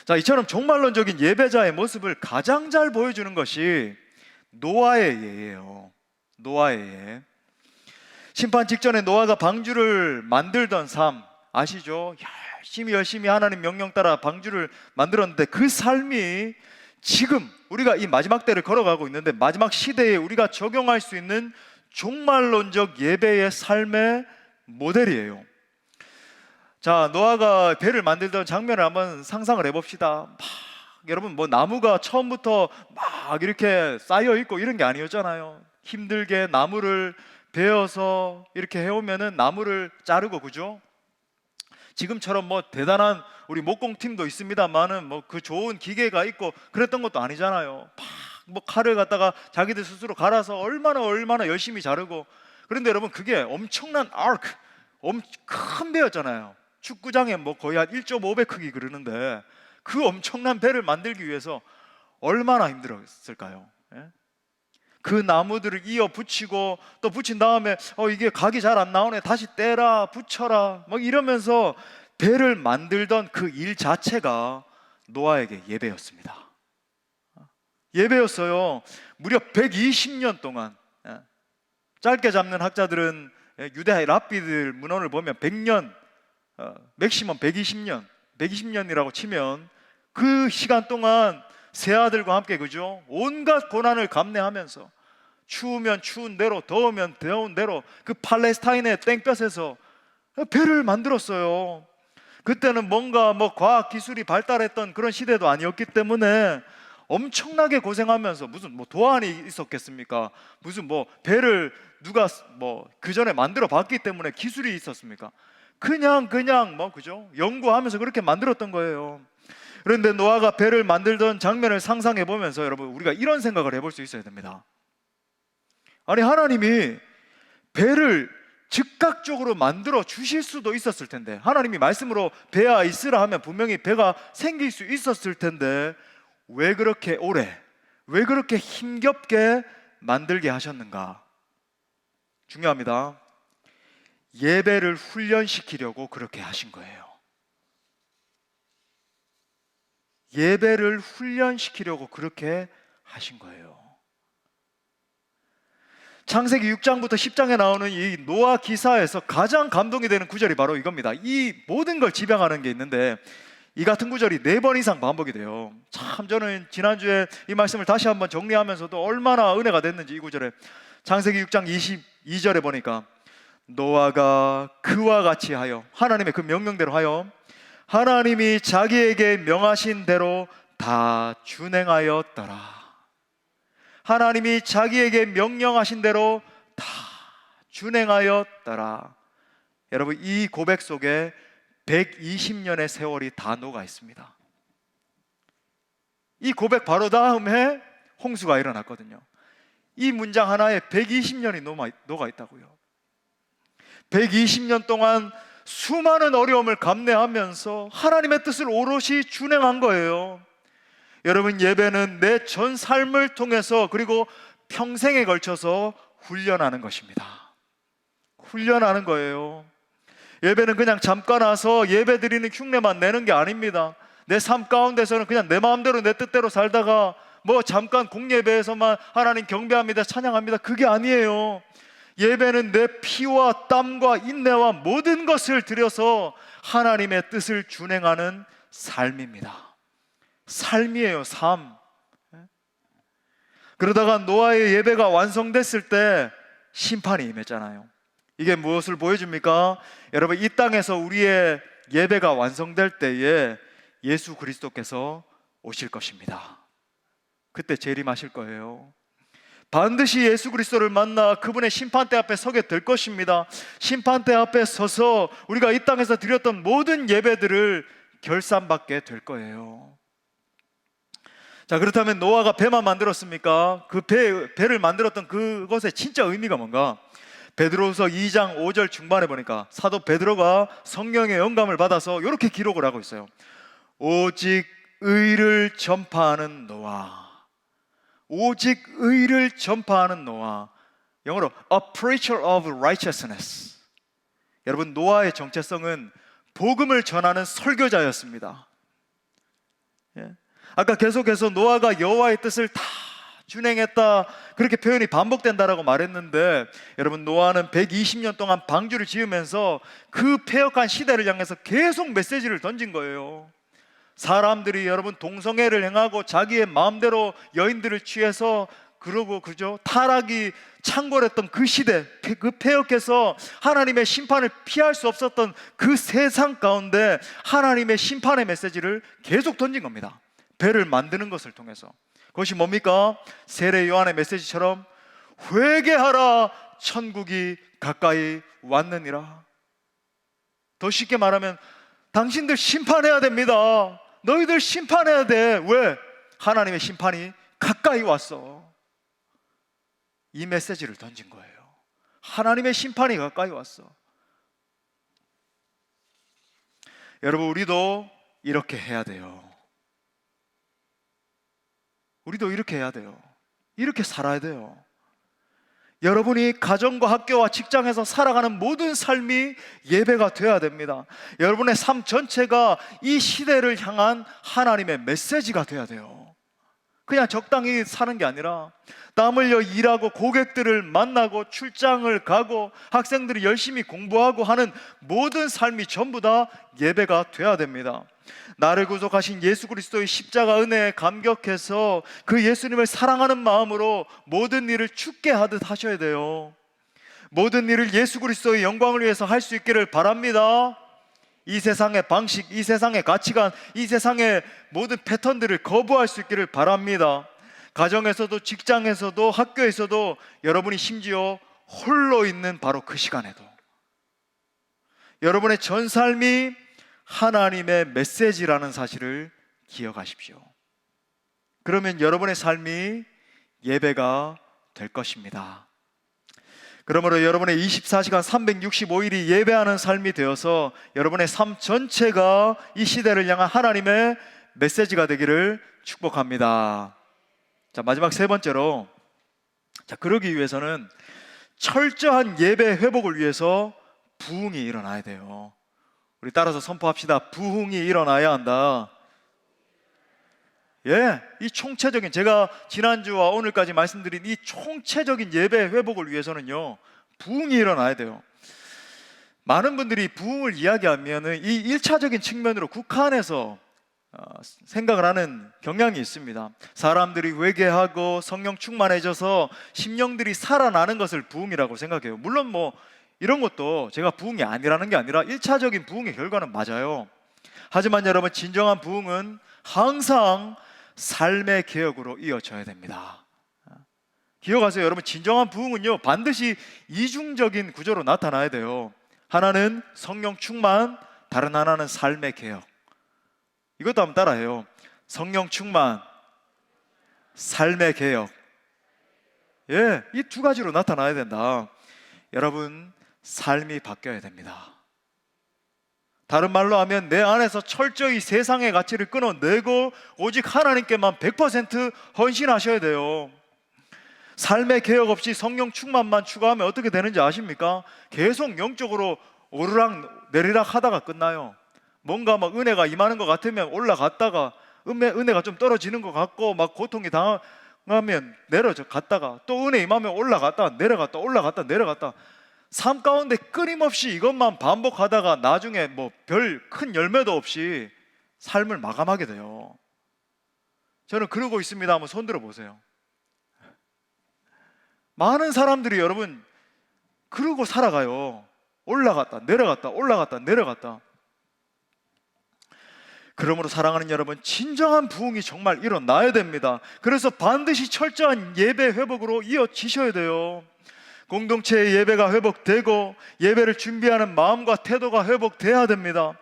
자, 이처럼 종말론적인 예배자의 모습을 가장 잘 보여주는 것이 노아의 예예요. 노아의 예. 심판 직전에 노아가 방주를 만들던 삶 아시죠? 열심히 하나님 명령 따라 방주를 만들었는데, 그 삶이 지금 우리가 이 마지막 때를 걸어가고 있는데 마지막 시대에 우리가 적용할 수 있는 종말론적 예배의 삶의 모델이에요. 자, 노아가 배를 만들던 장면을 한번 상상을 해봅시다. 여러분, 뭐 나무가 처음부터 막 이렇게 쌓여 있고 이런 게 아니었잖아요. 힘들게 나무를 베어서 이렇게 해오면은 나무를 자르고, 그죠? 지금처럼 뭐 대단한 우리 목공팀도 있습니다만은 뭐 그 좋은 기계가 있고 그랬던 것도 아니잖아요. 뭐 칼을 갖다가 자기들 스스로 갈아서 얼마나 열심히 자르고. 그런데 여러분, 그게 엄청난 큰 배였잖아요. 축구장에 뭐 거의 한 1.5배 크기 그러는데, 그 엄청난 배를 만들기 위해서 얼마나 힘들었을까요? 예? 그 나무들을 이어 붙이고 또 붙인 다음에 이게 각이 잘 안 나오네, 다시 떼라 붙여라 막 이러면서 배를 만들던 그 일 자체가 노아에게 예배였습니다. 예배였어요. 무려 120년 동안. 짧게 잡는 학자들은 유대 랍비들 문헌을 보면 100년, 맥시멈 120년이라고 치면 그 시간 동안 세 아들과 함께, 그죠? 온갖 고난을 감내하면서 추우면 추운 대로, 더우면 더운 대로 그 팔레스타인의 땡볕에서 배를 만들었어요. 그때는 뭔가 뭐 과학 기술이 발달했던 그런 시대도 아니었기 때문에 엄청나게 고생하면서, 무슨 뭐 도안이 있었겠습니까? 무슨 뭐 배를 누가 뭐 그 전에 만들어 봤기 때문에 기술이 있었습니까? 그냥 뭐, 그죠? 연구하면서 그렇게 만들었던 거예요. 그런데 노아가 배를 만들던 장면을 상상해 보면서 여러분, 우리가 이런 생각을 해볼 수 있어야 됩니다. 아니, 하나님이 배를 즉각적으로 만들어 주실 수도 있었을 텐데, 하나님이 말씀으로 배야 있으라 하면 분명히 배가 생길 수 있었을 텐데, 왜 그렇게 오래, 왜 그렇게 힘겹게 만들게 하셨는가? 중요합니다. 예배를 훈련시키려고 그렇게 하신 거예요. 예배를 훈련시키려고 그렇게 하신 거예요. 창세기 6장부터 10장에 나오는 이 노아 기사에서 가장 감동이 되는 구절이 바로 이겁니다. 이 모든 걸 지배하는 게 있는데, 이 같은 구절이 4번 이상 반복이 돼요. 참, 저는 지난주에 이 말씀을 다시 한번 정리하면서도 얼마나 은혜가 됐는지, 이 구절에 창세기 6장 22절에 보니까 노아가 그와 같이 하여, 하나님의 그 명령대로 하여 하나님이 자기에게 명하신 대로 다 준행하였더라. 하나님이 자기에게 명령하신 대로 다 준행하였더라. 여러분, 이 고백 속에 120년의 세월이 다 녹아 있습니다. 이 고백 바로 다음 해 홍수가 일어났거든요. 이 문장 하나에 120년이 녹아 있다고요. 120년 동안 수많은 어려움을 감내하면서 하나님의 뜻을 오롯이 준행한 거예요. 여러분, 예배는 내 전 삶을 통해서 그리고 평생에 걸쳐서 훈련하는 것입니다. 훈련하는 거예요. 예배는 그냥 잠깐 와서 예배 드리는 흉내만 내는 게 아닙니다. 내 삶 가운데서는 그냥 내 마음대로 내 뜻대로 살다가 뭐 잠깐 공예배에서만 하나님 경배합니다, 찬양합니다, 그게 아니에요. 예배는 내 피와 땀과 인내와 모든 것을 들여서 하나님의 뜻을 준행하는 삶입니다. 삶이에요, 삶. 그러다가 노아의 예배가 완성됐을 때 심판이 임했잖아요. 이게 무엇을 보여줍니까? 여러분, 이 땅에서 우리의 예배가 완성될 때에 예수 그리스도께서 오실 것입니다. 그때 재림하실 거예요. 반드시 예수 그리스도를 만나 그분의 심판대 앞에 서게 될 것입니다. 심판대 앞에 서서 우리가 이 땅에서 드렸던 모든 예배들을 결산받게 될 거예요. 자, 그렇다면 노아가 배만 만들었습니까? 그 배를 만들었던 그것의 진짜 의미가 뭔가? 베드로후서 2장 5절 중반에 보니까 사도 베드로가 성령의 영감을 받아서 이렇게 기록을 하고 있어요. 오직 의를 전파하는 노아. 오직 의를 전파하는 노아. 영어로 A preacher of righteousness. 여러분, 노아의 정체성은 복음을 전하는 설교자였습니다. 예? 아까 계속해서 노아가 여호와의 뜻을 다 준행했다, 그렇게 표현이 반복된다라고 말했는데, 여러분, 노아는 120년 동안 방주를 지으면서 그 패역한 시대를 향해서 계속 메시지를 던진 거예요. 사람들이 여러분 동성애를 행하고 자기의 마음대로 여인들을 취해서 그러고 그죠, 타락이 창궐했던 그 시대, 그 패역해서 하나님의 심판을 피할 수 없었던 그 세상 가운데 하나님의 심판의 메시지를 계속 던진 겁니다. 배를 만드는 것을 통해서. 그것이 뭡니까? 세례 요한의 메시지처럼 회개하라, 천국이 가까이 왔느니라. 더 쉽게 말하면 당신들 심판해야 됩니다. 너희들 심판해야 돼. 왜? 하나님의 심판이 가까이 왔어. 이 메시지를 던진 거예요. 하나님의 심판이 가까이 왔어. 여러분, 우리도 이렇게 해야 돼요. 우리도 이렇게 해야 돼요. 이렇게 살아야 돼요. 여러분이 가정과 학교와 직장에서 살아가는 모든 삶이 예배가 되어야 됩니다. 여러분의 삶 전체가 이 시대를 향한 하나님의 메시지가 되어야 돼요. 그냥 적당히 사는 게 아니라 땀 흘려 일하고 고객들을 만나고 출장을 가고 학생들이 열심히 공부하고 하는 모든 삶이 전부 다 예배가 되어야 됩니다. 나를 구속하신 예수 그리스도의 십자가 은혜에 감격해서 그 예수님을 사랑하는 마음으로 모든 일을 주께 하듯 하셔야 돼요. 모든 일을 예수 그리스도의 영광을 위해서 할 수 있기를 바랍니다. 이 세상의 방식, 이 세상의 가치관, 이 세상의 모든 패턴들을 거부할 수 있기를 바랍니다. 가정에서도 직장에서도 학교에서도 여러분이 심지어 홀로 있는 바로 그 시간에도 여러분의 전 삶이 하나님의 메시지라는 사실을 기억하십시오. 그러면 여러분의 삶이 예배가 될 것입니다. 그러므로 여러분의 24시간 365일이 예배하는 삶이 되어서 여러분의 삶 전체가 이 시대를 향한 하나님의 메시지가 되기를 축복합니다. 자, 마지막 세 번째로, 자, 그러기 위해서는 철저한 예배 회복을 위해서 부흥이 일어나야 돼요. 우리 따라서 선포합시다. 부흥이 일어나야 한다. 예, 이 총체적인, 제가 지난주와 오늘까지 말씀드린 이 총체적인 예배 회복을 위해서는요, 부흥이 일어나야 돼요. 많은 분들이 부흥을 이야기하면은 이 1차적인 측면으로 국한해서 생각을 하는 경향이 있습니다. 사람들이 회개하고 성령 충만해져서 심령들이 살아나는 것을 부흥이라고 생각해요. 물론 뭐 이런 것도 제가 부흥이 아니라는 게 아니라 1차적인 부흥의 결과는 맞아요. 하지만 여러분, 진정한 부흥은 항상 삶의 개혁으로 이어져야 됩니다. 기억하세요. 여러분, 진정한 부흥은요, 반드시 이중적인 구조로 나타나야 돼요. 하나는 성령 충만, 다른 하나는 삶의 개혁. 이것도 한번 따라해요. 성령 충만, 삶의 개혁. 예, 이 두 가지로 나타나야 된다. 여러분, 삶이 바뀌어야 됩니다. 다른 말로 하면 내 안에서 철저히 세상의 가치를 끊어내고 오직 하나님께만 100% 헌신하셔야 돼요. 삶의 개혁 없이 성령 충만만 추구하면 어떻게 되는지 아십니까? 계속 영적으로 오르락 내리락 하다가 끝나요. 뭔가 막 은혜가 임하는 것 같으면 올라갔다가 은혜가 좀 떨어지는 것 같고 막 고통이 당하면 내려갔다가 또 은혜 임하면 올라갔다가 내려갔다 올라갔다 내려갔다, 삶 가운데 끊임없이 이것만 반복하다가 나중에 뭐 별 큰 열매도 없이 삶을 마감하게 돼요. 저는 그러고 있습니다. 한번 손 들어 보세요. 많은 사람들이 여러분 그러고 살아가요. 올라갔다 내려갔다 올라갔다 내려갔다. 그러므로 사랑하는 여러분, 진정한 부흥이 정말 일어나야 됩니다. 그래서 반드시 철저한 예배 회복으로 이어지셔야 돼요. 공동체의 예배가 회복되고 예배를 준비하는 마음과 태도가 회복돼야 됩니다.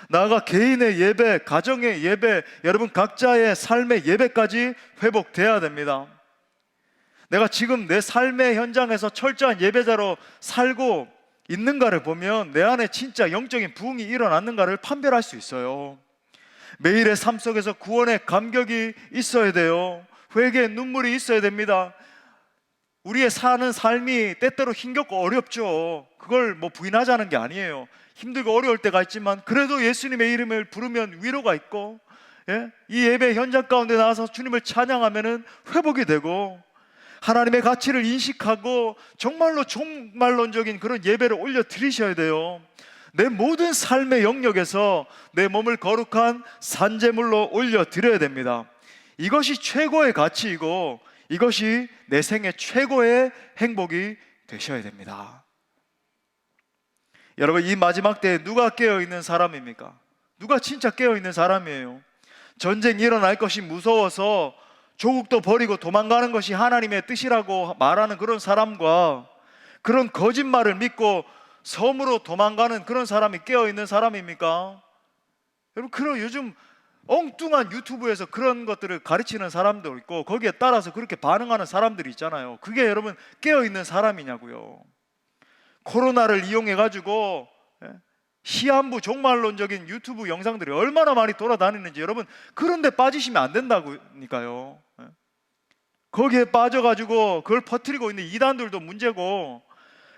나아가 개인의 예배, 가정의 예배, 여러분 각자의 삶의 예배까지 회복돼야 됩니다. 내가 지금 내 삶의 현장에서 철저한 예배자로 살고 있는가를 보면 내 안에 진짜 영적인 부흥이 일어났는가를 판별할 수 있어요. 매일의 삶 속에서 구원의 감격이 있어야 돼요. 회개의 눈물이 있어야 됩니다. 우리의 사는 삶이 때때로 힘겹고 어렵죠. 그걸 뭐 부인하자는 게 아니에요. 힘들고 어려울 때가 있지만 그래도 예수님의 이름을 부르면 위로가 있고, 이 예배 현장 가운데 나와서 주님을 찬양하면 회복이 되고, 하나님의 가치를 인식하고 정말로 종말론적인 그런 예배를 올려드리셔야 돼요. 내 모든 삶의 영역에서 내 몸을 거룩한 산제물로 올려드려야 됩니다. 이것이 최고의 가치이고 이것이 내 생애 최고의 행복이 되셔야 됩니다. 여러분, 이 마지막 때에 누가 깨어있는 사람입니까? 누가 진짜 깨어있는 사람이에요? 전쟁이 일어날 것이 무서워서 조국도 버리고 도망가는 것이 하나님의 뜻이라고 말하는 그런 사람과 그런 거짓말을 믿고 섬으로 도망가는 그런 사람이 깨어있는 사람입니까? 여러분, 그런 요즘 엉뚱한 유튜브에서 그런 것들을 가르치는 사람도 있고 거기에 따라서 그렇게 반응하는 사람들이 있잖아요. 그게 여러분 깨어있는 사람이냐고요. 코로나를 이용해가지고 시한부 종말론적인 유튜브 영상들이 얼마나 많이 돌아다니는지 여러분 그런 데 빠지시면 안 된다니까요. 거기에 빠져가지고 그걸 퍼뜨리고 있는 이단들도 문제고,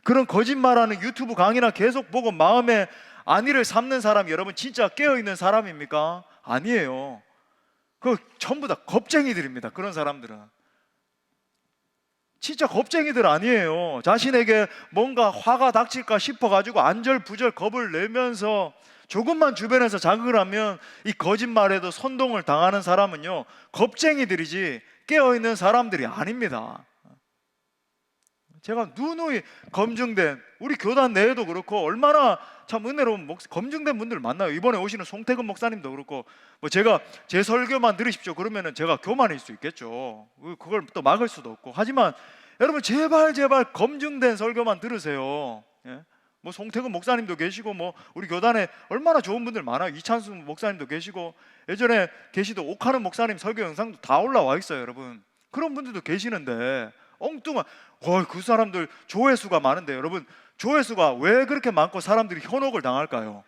그런 거짓말하는 유튜브 강의나 계속 보고 마음에 안위를 삼는 사람이 여러분 진짜 깨어있는 사람입니까? 아니에요. 그 전부 다 겁쟁이들입니다. 그런 사람들은 진짜 겁쟁이들 아니에요. 자신에게 뭔가 화가 닥칠까 싶어가지고 안절부절 겁을 내면서 조금만 주변에서 자극을 하면 이 거짓말에도 선동을 당하는 사람은요 겁쟁이들이지 깨어있는 사람들이 아닙니다. 제가 누누이 검증된 우리 교단 내에도 그렇고 얼마나 참 은혜로운 검증된 분들 만나요. 이번에 오시는 송태근 목사님도 그렇고, 뭐 제가 제 설교만 들으십시오 그러면은 제가 교만일 수 있겠죠. 그걸 또 막을 수도 없고. 하지만 여러분 제발 검증된 설교만 들으세요. 뭐 송태근 목사님도 계시고 뭐 우리 교단에 얼마나 좋은 분들 많아요. 이찬수 목사님도 계시고 예전에 계시던 옥하는 목사님 설교 영상도 다 올라와 있어요. 여러분 그런 분들도 계시는데 엉뚱한 그 사람들 조회수가 많은데, 여러분 조회수가 왜 그렇게 많고 사람들이 현혹을 당할까요?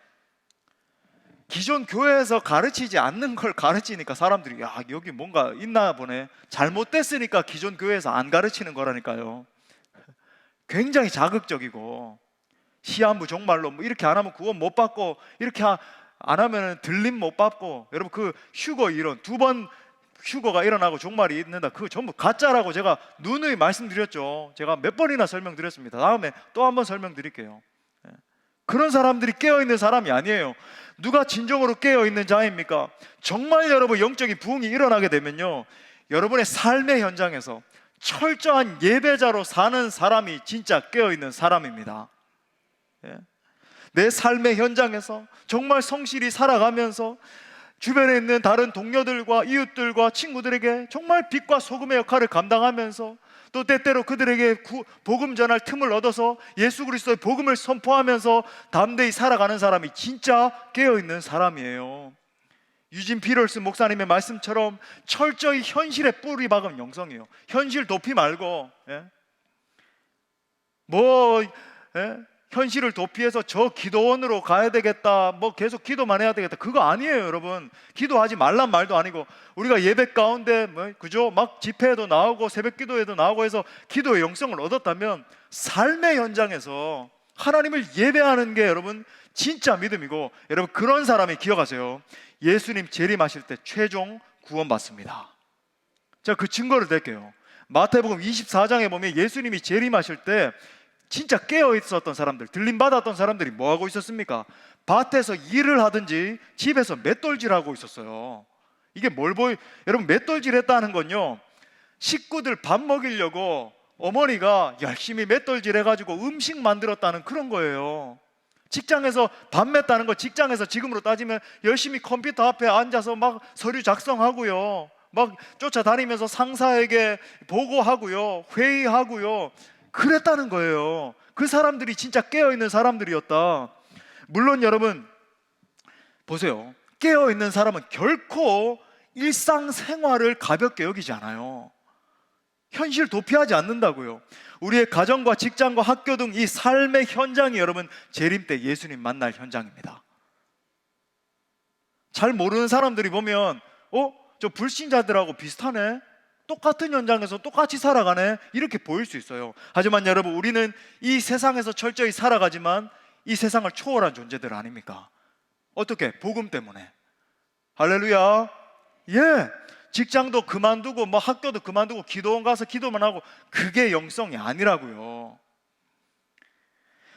기존 교회에서 가르치지 않는 걸 가르치니까 사람들이 야 여기 뭔가 있나 보네, 잘못됐으니까 기존 교회에서 안 가르치는 거라니까요. 굉장히 자극적이고 시한부 종말로 뭐 이렇게 안 하면 구원 못 받고 이렇게 안 하면 들림 못 받고, 여러분 그 휴거 이론 2번 휴거가 일어나고 종말이 있는다, 그거 전부 가짜라고 제가 누누이 말씀드렸죠. 제가 몇 번이나 설명드렸습니다. 다음에 또 한 번 설명드릴게요. 그런 사람들이 깨어있는 사람이 아니에요. 누가 진정으로 깨어있는 자입니까? 정말 여러분 영적인 부흥이 일어나게 되면요 여러분의 삶의 현장에서 철저한 예배자로 사는 사람이 진짜 깨어있는 사람입니다. 내 삶의 현장에서 정말 성실히 살아가면서 주변에 있는 다른 동료들과 이웃들과 친구들에게 정말 빛과 소금의 역할을 감당하면서 또 때때로 그들에게 복음 전할 틈을 얻어서 예수 그리스도의 복음을 선포하면서 담대히 살아가는 사람이 진짜 깨어있는 사람이에요. 유진 피럴스 목사님의 말씀처럼 철저히 현실에 뿌리 박은 영성이에요. 현실 도피 말고 현실을 도피해서 저 기도원으로 가야 되겠다, 뭐 계속 기도만 해야 되겠다, 그거 아니에요. 여러분, 기도하지 말란 말도 아니고, 우리가 예배 가운데 그죠? 막 집회에도 나오고 새벽 기도에도 나오고 해서 기도의 영성을 얻었다면, 삶의 현장에서 하나님을 예배하는 게 여러분 진짜 믿음이고, 여러분 그런 사람이 기억하세요. 예수님 재림하실 때 최종 구원받습니다. 제가 그 증거를 댈게요. 마태복음 24장에 보면 예수님이 재림하실 때 진짜 깨어 있었던 사람들, 들림 받았던 사람들이 뭐 하고 있었습니까? 밭에서 일을 하든지 집에서 맷돌질하고 있었어요. 이게 여러분, 맷돌질 했다는 건요, 식구들 밥 먹이려고 어머니가 열심히 맷돌질 해가지고 음식 만들었다는 그런 거예요. 직장에서 밥 맸다는 거, 직장에서 지금으로 따지면 열심히 컴퓨터 앞에 앉아서 막 서류 작성하고요, 막 쫓아다니면서 상사에게 보고하고요, 회의하고요, 그랬다는 거예요. 그 사람들이 진짜 깨어있는 사람들이었다. 물론 여러분 보세요, 깨어있는 사람은 결코 일상생활을 가볍게 여기지 않아요. 현실 도피하지 않는다고요. 우리의 가정과 직장과 학교 등 이 삶의 현장이 여러분 재림 때 예수님 만날 현장입니다. 잘 모르는 사람들이 보면 저 불신자들하고 비슷하네, 똑같은 현장에서 똑같이 살아가네, 이렇게 보일 수 있어요. 하지만 여러분, 우리는 이 세상에서 철저히 살아가지만 이 세상을 초월한 존재들 아닙니까? 어떻게? 복음 때문에. 할렐루야. 예, 직장도 그만두고 뭐 학교도 그만두고 기도원 가서 기도만 하고, 그게 영성이 아니라고요.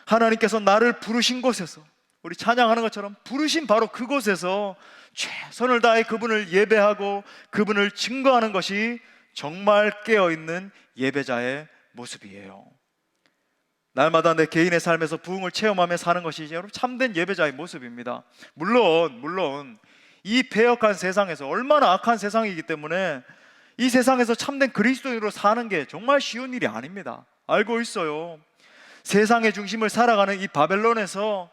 하나님께서 나를 부르신 곳에서, 우리 찬양하는 것처럼 부르신 바로 그곳에서 최선을 다해 그분을 예배하고 그분을 증거하는 것이 정말 깨어있는 예배자의 모습이에요. 날마다 내 개인의 삶에서 부흥을 체험하며 사는 것이 여러분 참된 예배자의 모습입니다. 물론 이 패역한 세상에서, 얼마나 악한 세상이기 때문에 이 세상에서 참된 그리스도인으로 사는 게 정말 쉬운 일이 아닙니다. 알고 있어요. 세상의 중심을 살아가는 이 바벨론에서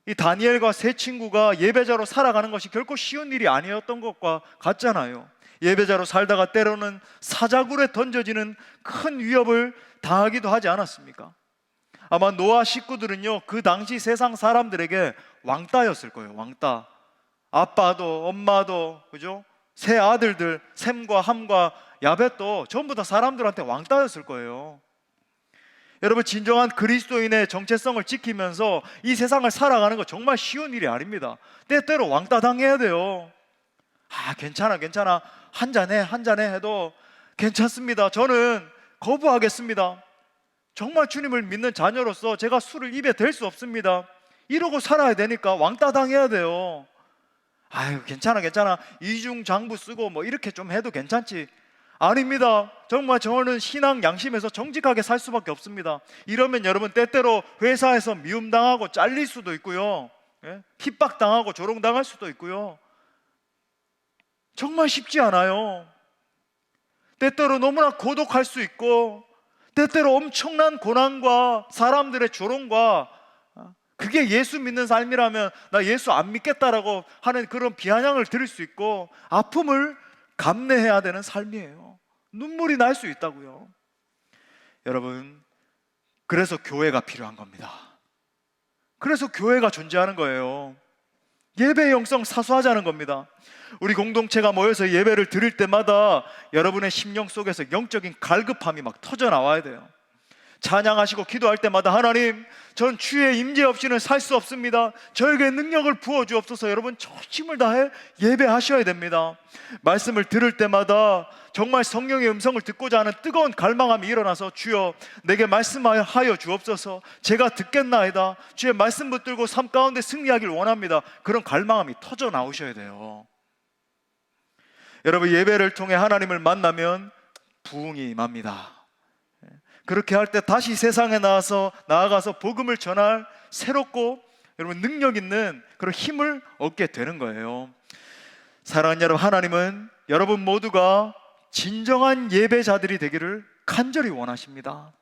이 다니엘과 세 친구가 예배자로 살아가는 것이 결코 쉬운 일이 아니었던 것과 같잖아요. 예배자로 살다가 때로는 사자굴에 던져지는 큰 위협을 당하기도 하지 않았습니까? 아마 노아 식구들은요, 그 당시 세상 사람들에게 왕따였을 거예요. 왕따. 아빠도 엄마도, 그죠? 세 아들들 셈과 함과 야벳도 전부 다 사람들한테 왕따였을 거예요. 여러분, 진정한 그리스도인의 정체성을 지키면서 이 세상을 살아가는 거 정말 쉬운 일이 아닙니다. 때때로 왕따 당해야 돼요. 괜찮아 한잔해 해도 괜찮습니다. 저는 거부하겠습니다. 정말 주님을 믿는 자녀로서 제가 술을 입에 댈 수 없습니다. 이러고 살아야 되니까 왕따 당해야 돼요. 괜찮아 이중장부 쓰고 뭐 이렇게 좀 해도 괜찮지. 아닙니다. 정말 저는 신앙 양심에서 정직하게 살 수밖에 없습니다. 이러면 여러분 때때로 회사에서 미움당하고 잘릴 수도 있고요, 핍박당하고 조롱당할 수도 있고요. 정말 쉽지 않아요. 때때로 너무나 고독할 수 있고, 때때로 엄청난 고난과 사람들의 조롱과, 그게 예수 믿는 삶이라면 나 예수 안 믿겠다라고 하는 그런 비아냥을 들을 수 있고, 아픔을 감내해야 되는 삶이에요. 눈물이 날 수 있다고요. 여러분, 그래서 교회가 필요한 겁니다. 그래서 교회가 존재하는 거예요. 예배의 영성 사수하자는 겁니다. 우리 공동체가 모여서 예배를 드릴 때마다 여러분의 심령 속에서 영적인 갈급함이 막 터져 나와야 돼요. 찬양하시고 기도할 때마다 하나님, 전 주의 임재 없이는 살 수 없습니다. 저에게 능력을 부어 주옵소서. 여러분 초심을 다해 예배하셔야 됩니다. 말씀을 들을 때마다 정말 성령의 음성을 듣고자 하는 뜨거운 갈망함이 일어나서 주여 내게 말씀하여 주옵소서. 제가 듣겠나이다. 주의 말씀 붙들고 삶 가운데 승리하길 원합니다. 그런 갈망함이 터져 나오셔야 돼요. 여러분, 예배를 통해 하나님을 만나면 부흥이 임합니다. 그렇게 할 때 다시 세상에 나아가서 복음을 전할 새롭고 여러분 능력 있는 그런 힘을 얻게 되는 거예요. 사랑하는 여러분, 하나님은 여러분 모두가 진정한 예배자들이 되기를 간절히 원하십니다.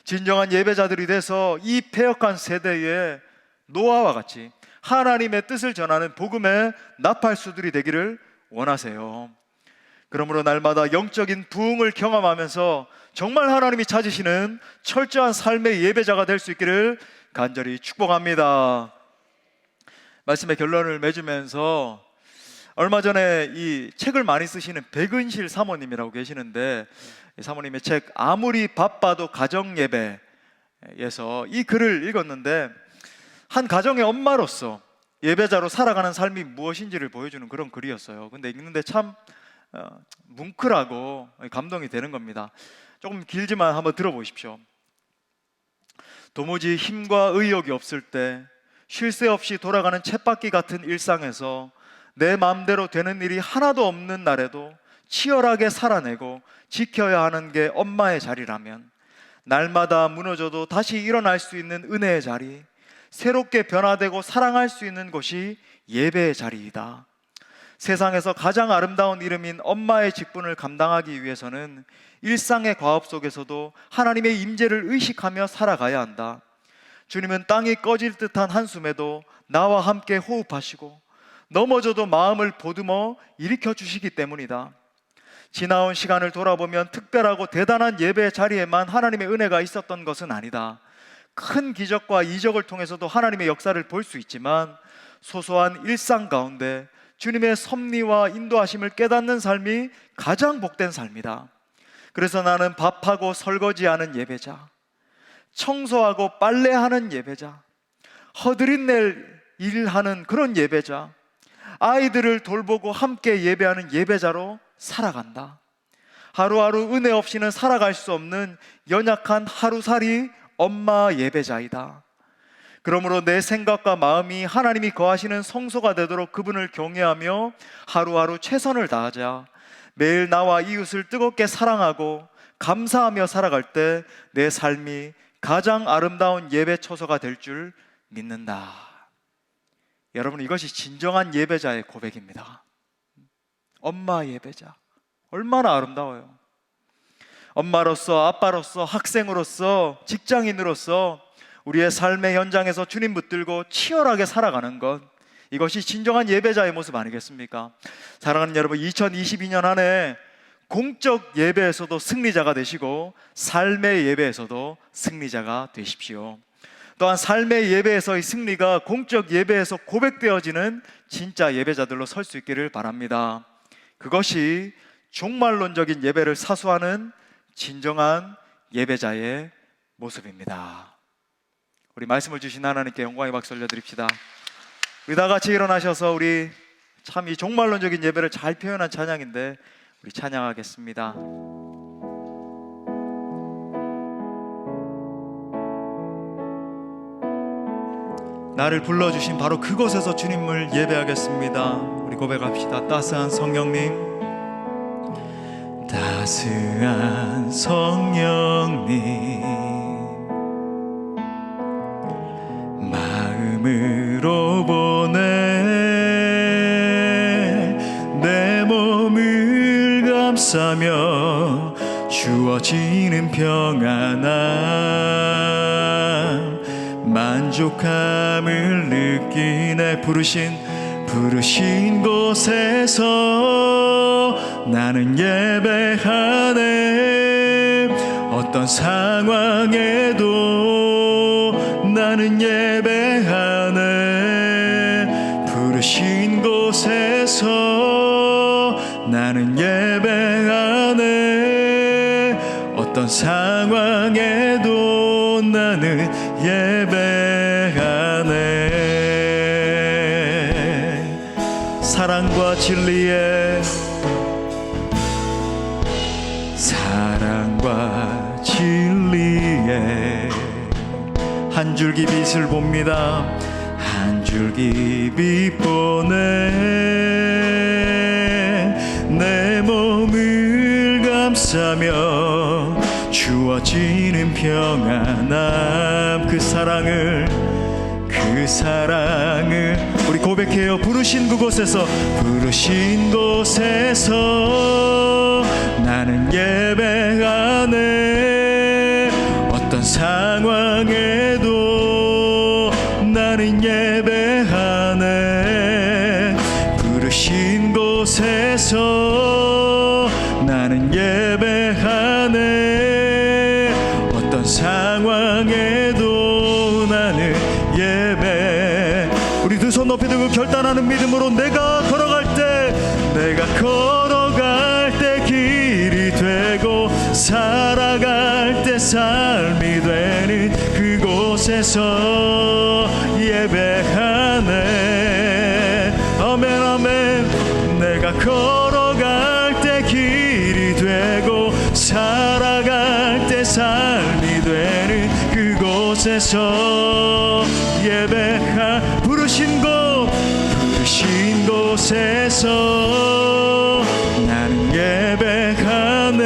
진정한 예배자들이 돼서 이 패역한 세대에 노아와 같이 하나님의 뜻을 전하는 복음의 나팔수들이 되기를 원하세요. 그러므로 날마다 영적인 부흥을 경험하면서 정말 하나님이 찾으시는 철저한 삶의 예배자가 될 수 있기를 간절히 축복합니다. 말씀의 결론을 맺으면서 얼마 전에 이 책을 많이 쓰시는 백은실 사모님이라고 계시는데, 이 사모님의 책 아무리 바빠도 가정 예배에서 이 글을 읽었는데, 한 가정의 엄마로서 예배자로 살아가는 삶이 무엇인지를 보여주는 그런 글이었어요. 근데 읽는데 참 뭉클하고 감동이 되는 겁니다. 조금 길지만 한번 들어보십시오. 도무지 힘과 의욕이 없을 때, 쉴 새 없이 돌아가는 쳇바퀴 같은 일상에서 내 마음대로 되는 일이 하나도 없는 날에도 치열하게 살아내고 지켜야 하는 게 엄마의 자리라면, 날마다 무너져도 다시 일어날 수 있는 은혜의 자리, 새롭게 변화되고 사랑할 수 있는 곳이 예배의 자리이다. 세상에서 가장 아름다운 이름인 엄마의 직분을 감당하기 위해서는 일상의 과업 속에서도 하나님의 임재를 의식하며 살아가야 한다. 주님은 땅이 꺼질 듯한 한숨에도 나와 함께 호흡하시고 넘어져도 마음을 보듬어 일으켜 주시기 때문이다. 지나온 시간을 돌아보면 특별하고 대단한 예배의 자리에만 하나님의 은혜가 있었던 것은 아니다. 큰 기적과 이적을 통해서도 하나님의 역사를 볼 수 있지만, 소소한 일상 가운데 주님의 섭리와 인도하심을 깨닫는 삶이 가장 복된 삶이다. 그래서 나는 밥하고 설거지하는 예배자, 청소하고 빨래하는 예배자, 허드렛낼 일하는 그런 예배자, 아이들을 돌보고 함께 예배하는 예배자로 살아간다. 하루하루 은혜 없이는 살아갈 수 없는 연약한 하루살이 엄마 예배자이다. 그러므로 내 생각과 마음이 하나님이 거하시는 성소가 되도록 그분을 경외하며 하루하루 최선을 다하자. 매일 나와 이웃을 뜨겁게 사랑하고 감사하며 살아갈 때 내 삶이 가장 아름다운 예배 처소가 될 줄 믿는다. 여러분, 이것이 진정한 예배자의 고백입니다. 엄마 예배자, 얼마나 아름다워요. 엄마로서, 아빠로서, 학생으로서, 직장인으로서 우리의 삶의 현장에서 주님 붙들고 치열하게 살아가는 것, 이것이 진정한 예배자의 모습 아니겠습니까? 사랑하는 여러분, 2022년 한 해 공적 예배에서도 승리자가 되시고 삶의 예배에서도 승리자가 되십시오. 또한 삶의 예배에서의 승리가 공적 예배에서 고백되어지는 진짜 예배자들로 설 수 있기를 바랍니다. 그것이 종말론적인 예배를 사수하는 진정한 예배자의 모습입니다. 우리 말씀을 주신 하나님께 영광의 박수 올려드립시다. 우리 다 같이 일어나셔서 우리 참 이 종말론적인 예배를 잘 표현한 찬양인데 우리 찬양하겠습니다. 나를 불러주신 바로 그곳에서 주님을 예배하겠습니다. 우리 고백합시다. 따스한 성령님, 따스한 성령님, 마음으로 보내 내 몸을 감싸며 주어지는 평안함, 만족함을 느끼네. 부르신 곳에서 나는 예배하네. 어떤 상황에도 나는 예배하네. 부르신 곳에서 나는 예배하네. 어떤 상황에도 나는 예배하네. 사랑과 진리에, 사랑과 진리에 한 줄기 빛을 봅니다. 한 줄기 빛 보내 내 몸을 감싸며 주어지는 평안함, 그 사랑을 우리 고백해요. 부르신 그곳에서, 부르신 곳에서 나는 예배하네. 어떤 상황에도 나는 예배하네. 부르신 곳에서 나는 예배하네. 어떤 상황에도 나는 예배. 우리 두 손 높이 들고 결단하는 믿음으로 내가 걸어갈 때 길이 되고 살아갈 때 삶이 되는 그곳에서 예배하네. 아멘 아멘. 내가 걸어갈 때 길이 되고 살아갈 때 삶이 되는 그곳에서 부르신 곳에서 나는 예배하네.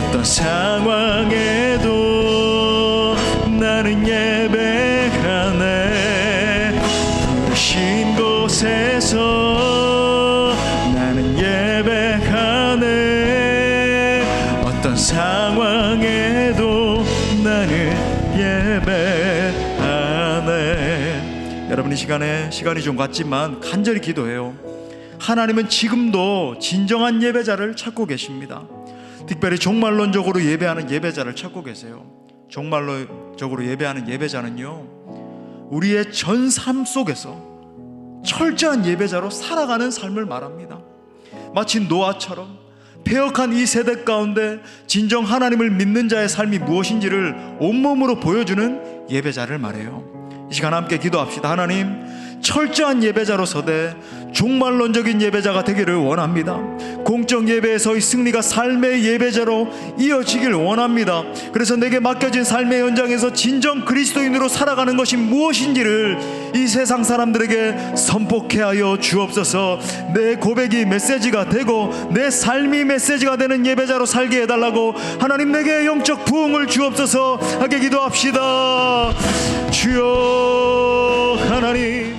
어떤 상황에도 나는 예배하네. 부르신 곳에서 나는 예배하네. 어떤 상황에도 나는 예배하네. 여러분, 이 시간이 좀 같지만 간절히 기도해요. 하나님은 지금도 진정한 예배자를 찾고 계십니다. 특별히 종말론적으로 예배하는 예배자를 찾고 계세요. 종말론적으로 예배하는 예배자는요, 우리의 전 삶 속에서 철저한 예배자로 살아가는 삶을 말합니다. 마치 노아처럼 폐역한 이 세대 가운데 진정 하나님을 믿는 자의 삶이 무엇인지를 온몸으로 보여주는 예배자를 말해요. 이 시간 함께 기도합시다. 하나님, 철저한 예배자로 서되 종말론적인 예배자가 되기를 원합니다. 공적 예배에서의 승리가 삶의 예배자로 이어지길 원합니다. 그래서 내게 맡겨진 삶의 현장에서 진정 그리스도인으로 살아가는 것이 무엇인지를 이 세상 사람들에게 선포케 하여 주옵소서. 내 고백이 메시지가 되고 내 삶이 메시지가 되는 예배자로 살게 해달라고 하나님 내게 영적 부흥을 주옵소서 하게 기도합시다. 주여 하나님,